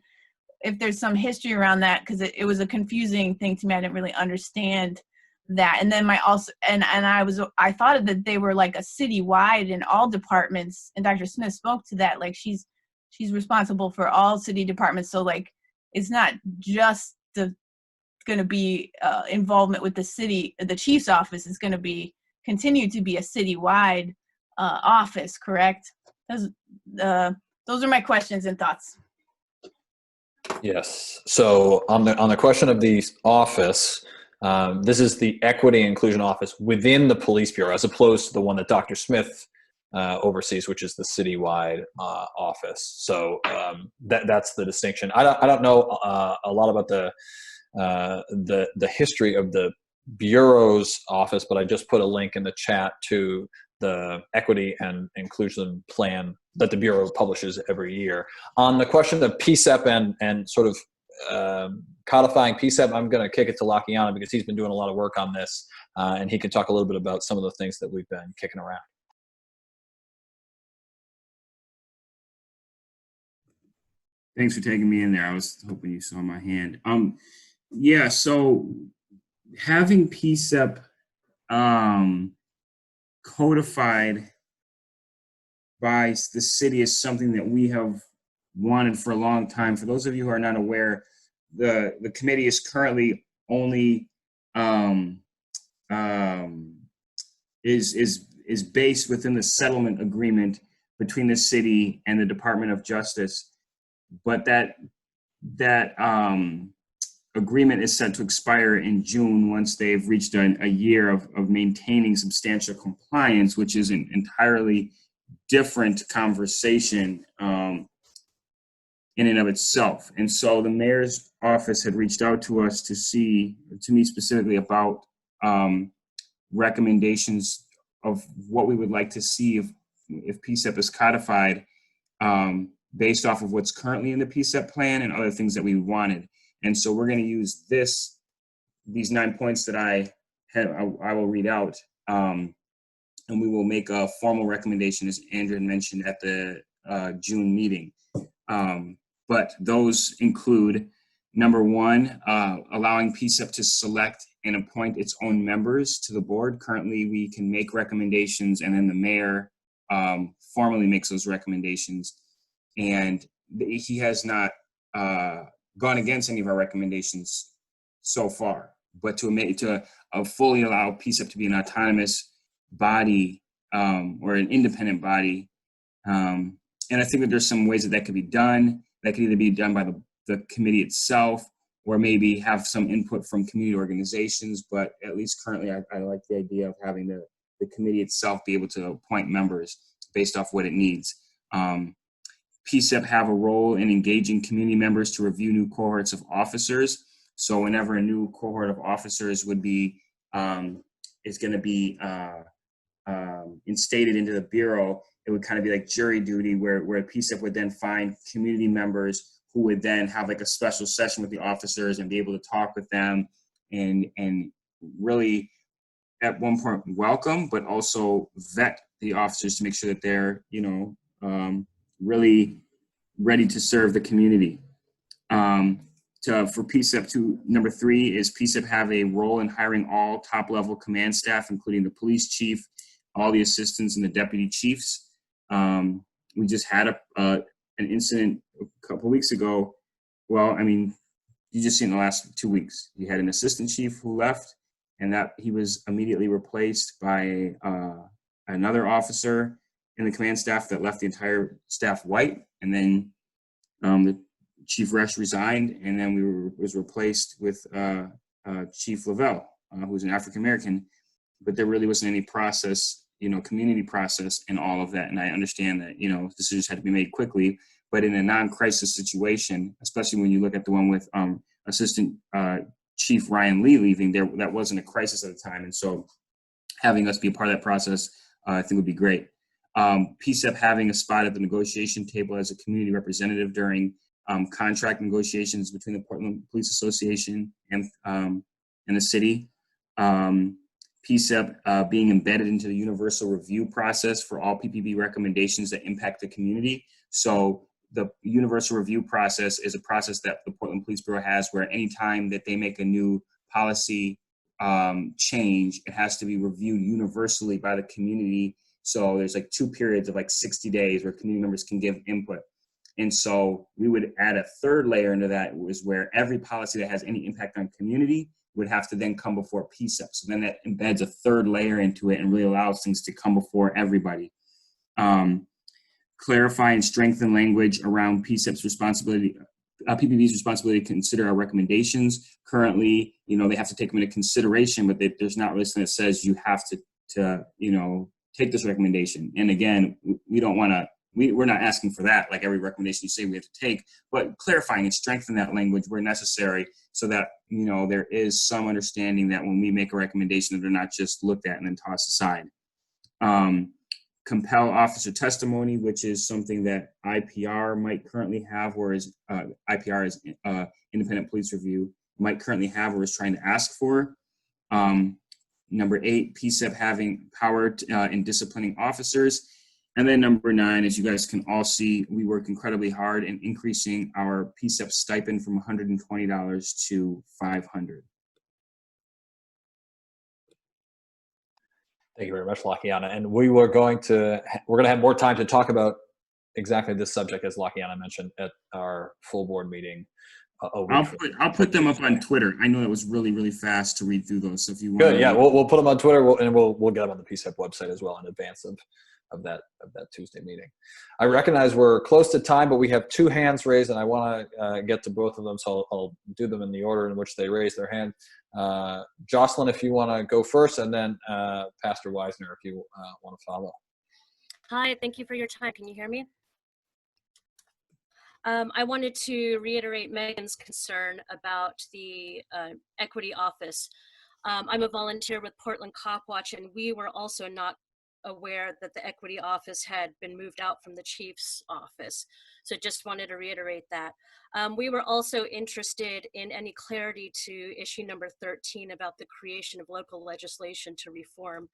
if there's some history around that, because it was a confusing thing to me. I didn't really understand that. And then I thought that they were like a citywide in all departments, and Dr. Smith spoke to that, like she's responsible for all city departments. So like it's not just going to be involvement with the chief's office. Is going to continue to be a citywide office, correct? Those are my questions and thoughts. Yes. So on the question of the office, this is the Equity and Inclusion Office within the Police Bureau, as opposed to the one that Dr. Smith oversees, which is the citywide office. So that's the distinction. I don't know a lot about the history of the Bureau's office, but I just put a link in the chat to the Equity and Inclusion Plan that the Bureau publishes every year. On the question of PCEP and sort of codifying PCEP, I'm going to kick it to Lakiana because he's been doing a lot of work on this, and he can talk a little bit about some of the things that we've been kicking around. Thanks for taking me in there. I was hoping you saw my hand. Yeah, so having PCEP codified by the city is something that we have wanted for a long time. For those of you who are not aware, the committee is currently only is based within the settlement agreement between the city and the Department of Justice, but that agreement is set to expire in June once they've reached a year of maintaining substantial compliance, which is an entirely different conversation in and of itself. And so the mayor's office had reached out to us to me specifically about recommendations of what we would like to see if PCEP is codified based off of what's currently in the PCEP plan and other things that we wanted. And so we're going to use these 9 points that I will read out, and we will make a formal recommendation, as Andrew had mentioned, at the June meeting. But those include, number 1, allowing PCEP to select and appoint its own members to the board. Currently, we can make recommendations, and then the mayor formally makes those recommendations. And he has not gone against any of our recommendations so far. But to fully allow PCCEP to be an autonomous body or an independent body, and I think that there's some ways that could be done. That could either be done by the committee itself, or maybe have some input from community organizations. But at least currently, I like the idea of having the committee itself be able to appoint members based off what it needs. PCCEP have a role in engaging community members to review new cohorts of officers. So whenever a new cohort of officers would be is going to be instated into the Bureau, it would kind of be like jury duty, where PCCEP would then find community members who would then have like a special session with the officers and be able to talk with them and really at one point welcome, but also vet the officers to make sure that they're, really ready to serve the community. For PCCEP, number 3 is PCCEP have a role in hiring all top-level command staff, including the police chief, all the assistants, and the deputy chiefs. We just had an incident a couple weeks ago. Well, I mean, you just seen the last 2 weeks. You had an assistant chief who left, and that he was immediately replaced by another officer in the command staff that left the entire staff white, and then the Chief Resch resigned, and then was replaced with Chief Lavelle, who's an African American. But there really wasn't any process, community process in all of that. And I understand that, decisions had to be made quickly, but in a non-crisis situation, especially when you look at the one with Assistant Chief Ryan Lee leaving, that wasn't a crisis at the time. And so having us be a part of that process, I think would be great. PCCEP having a spot at the negotiation table as a community representative during contract negotiations between the Portland Police Association and the city. PCCEP being embedded into the universal review process for all PPB recommendations that impact the community. So the universal review process is a process that the Portland Police Bureau has, where anytime that they make a new policy change, it has to be reviewed universally by the community. So there's like 2 periods of like 60 days where community members can give input. And so we would add a third layer into that, was where every policy that has any impact on community would have to then come before PCCEP. So then that embeds a third layer into it and really allows things to come before everybody. Clarify and strengthen language around PCCEP's responsibility, PPB's responsibility to consider our recommendations. Currently, they have to take them into consideration, but there's not really something that says you have to take this recommendation. And again, we don't want to, we're not asking for that, like every recommendation you say we have to take, but clarifying and strengthening that language where necessary, so that, there is some understanding that when we make a recommendation, that they're not just looked at and then tossed aside. Compel officer testimony, which is something that IPR might currently have, whereas IPR is Independent Police Review, might currently have or is trying to ask for. Number 8, PCCEP having power in disciplining officers. And then number 9, as you guys can all see, we work incredibly hard in increasing our PCCEP stipend from $120 to $500. Thank you very much, Lakiana. And we're going to have more time to talk about exactly this subject, as Lakiana mentioned, at our full board meeting. I'll put them up on Twitter. I know it was really, really fast to read through those. So if you want, good, yeah, we'll put them on Twitter, and we'll get them on the PCCEP website as well in advance of that Tuesday meeting. I recognize we're close to time, but we have 2 hands raised, and I want to get to both of them, so I'll do them in the order in which they raise their hand. Jocelyn, if you want to go first, and then Pastor Weisner, if you want to follow. Hi, thank you for your time. Can you hear me? I wanted to reiterate Megan's concern about the equity office. I'm a volunteer with Portland Cop Watch, and we were also not aware that the equity office had been moved out from the chief's office. So just wanted to reiterate that. We were also interested in any clarity to issue number 13 about the creation of local legislation to reform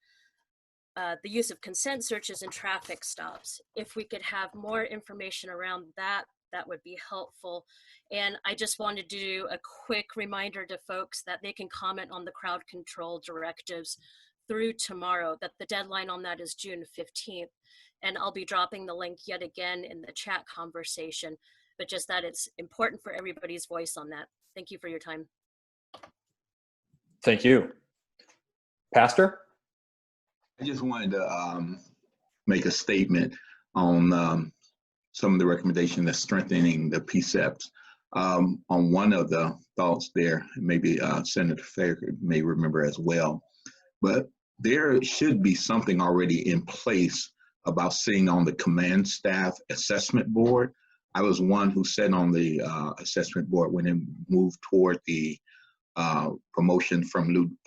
the use of consent searches and traffic stops. If we could have more information around that, that would be helpful. And I just wanted to do a quick reminder to folks that they can comment on the crowd control directives through tomorrow, that the deadline on that is June 15th. And I'll be dropping the link yet again in the chat conversation, but just that it's important for everybody's voice on that. Thank you for your time. Thank you. Pastor? I just wanted to make a statement on some of the recommendations that's strengthening the PCEPs. On one of the thoughts there, maybe Senator Fair may remember as well, but there should be something already in place about sitting on the command staff assessment board. I was one who sat on the assessment board when it moved toward the promotion from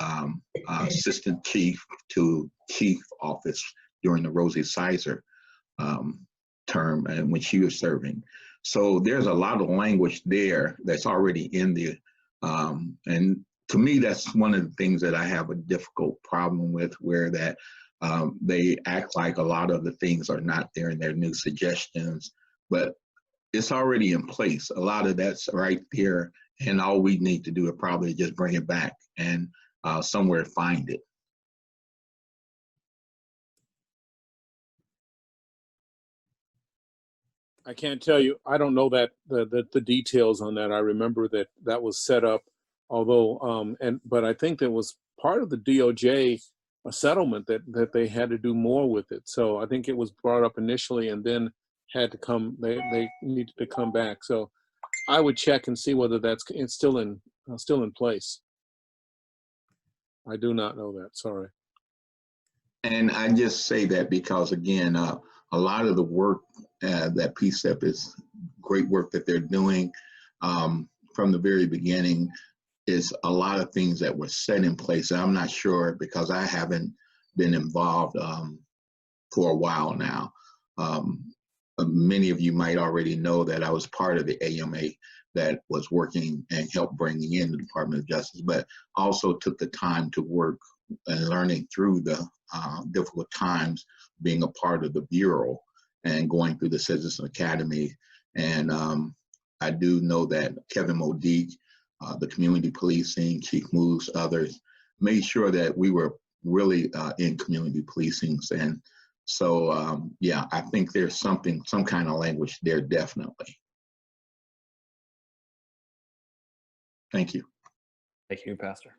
assistant chief to chief office during the Rosie Sizer term and when she was serving. So there's a lot of language there that's already in the, and to me, that's one of the things that I have a difficult problem with, where that they act like a lot of the things are not there in their new suggestions, but it's already in place. A lot of that's right there, and all we need to do is probably just bring it back and somewhere find it. I can't tell you. I don't know that the details on that. I remember that that was set up, although but I think that was part of the DOJ a settlement that they had to do more with it. So I think it was brought up initially and then had to come. They needed to come back. So I would check and see whether it's still in place. I do not know that. Sorry. And I just say that because, again, a lot of the work that PCEP is great work that they're doing from the very beginning is a lot of things that were set in place. I'm not sure because I haven't been involved for a while now. Many of you might already know that I was part of the AMA that was working and helped bringing in the Department of Justice, but also took the time to work and learning through the difficult times being a part of the Bureau and going through the Citizen Academy. And I do know that Kevin Modique, the community policing, Chief Moves, others, made sure that we were really in community policing. And so, yeah, I think there's some kind of language there, definitely. Thank you. Thank you, Pastor.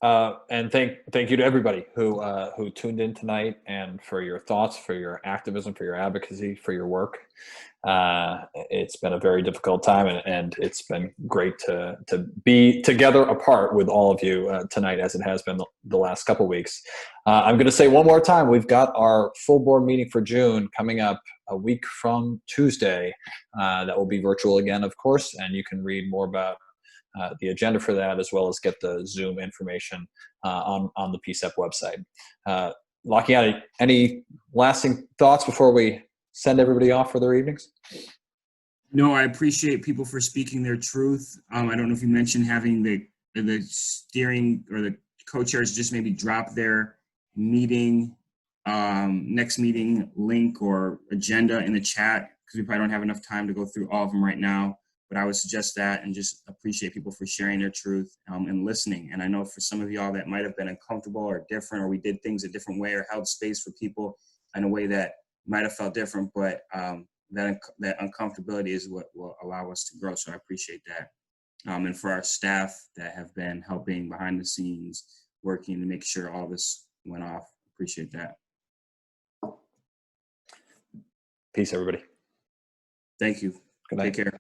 And thank you to everybody who tuned in tonight, and for your thoughts, for your activism, for your advocacy, for your work. It's been a very difficult time, and it's been great to be together apart with all of you tonight, as it has been the last couple of weeks. I'm going to say one more time, we've got our full board meeting for June coming up a week from Tuesday. That will be virtual again, of course, and you can read more about the agenda for that, as well as get the Zoom information on the PCEP website. Lockie, any lasting thoughts before we send everybody off for their evenings? No, I appreciate people for speaking their truth. I don't know if you mentioned having the steering or the co-chairs just maybe drop their meeting, next meeting link or agenda in the chat, because we probably don't have enough time to go through all of them right now. But I would suggest that, and just appreciate people for sharing their truth and listening. And I know for some of y'all that might have been uncomfortable or different, or we did things a different way or held space for people in a way that might have felt different, but that uncomfortability is what will allow us to grow. So I appreciate that. And for our staff that have been helping behind the scenes, working to make sure all this went off, appreciate that. Peace, everybody. Thank you. Good night. Take care.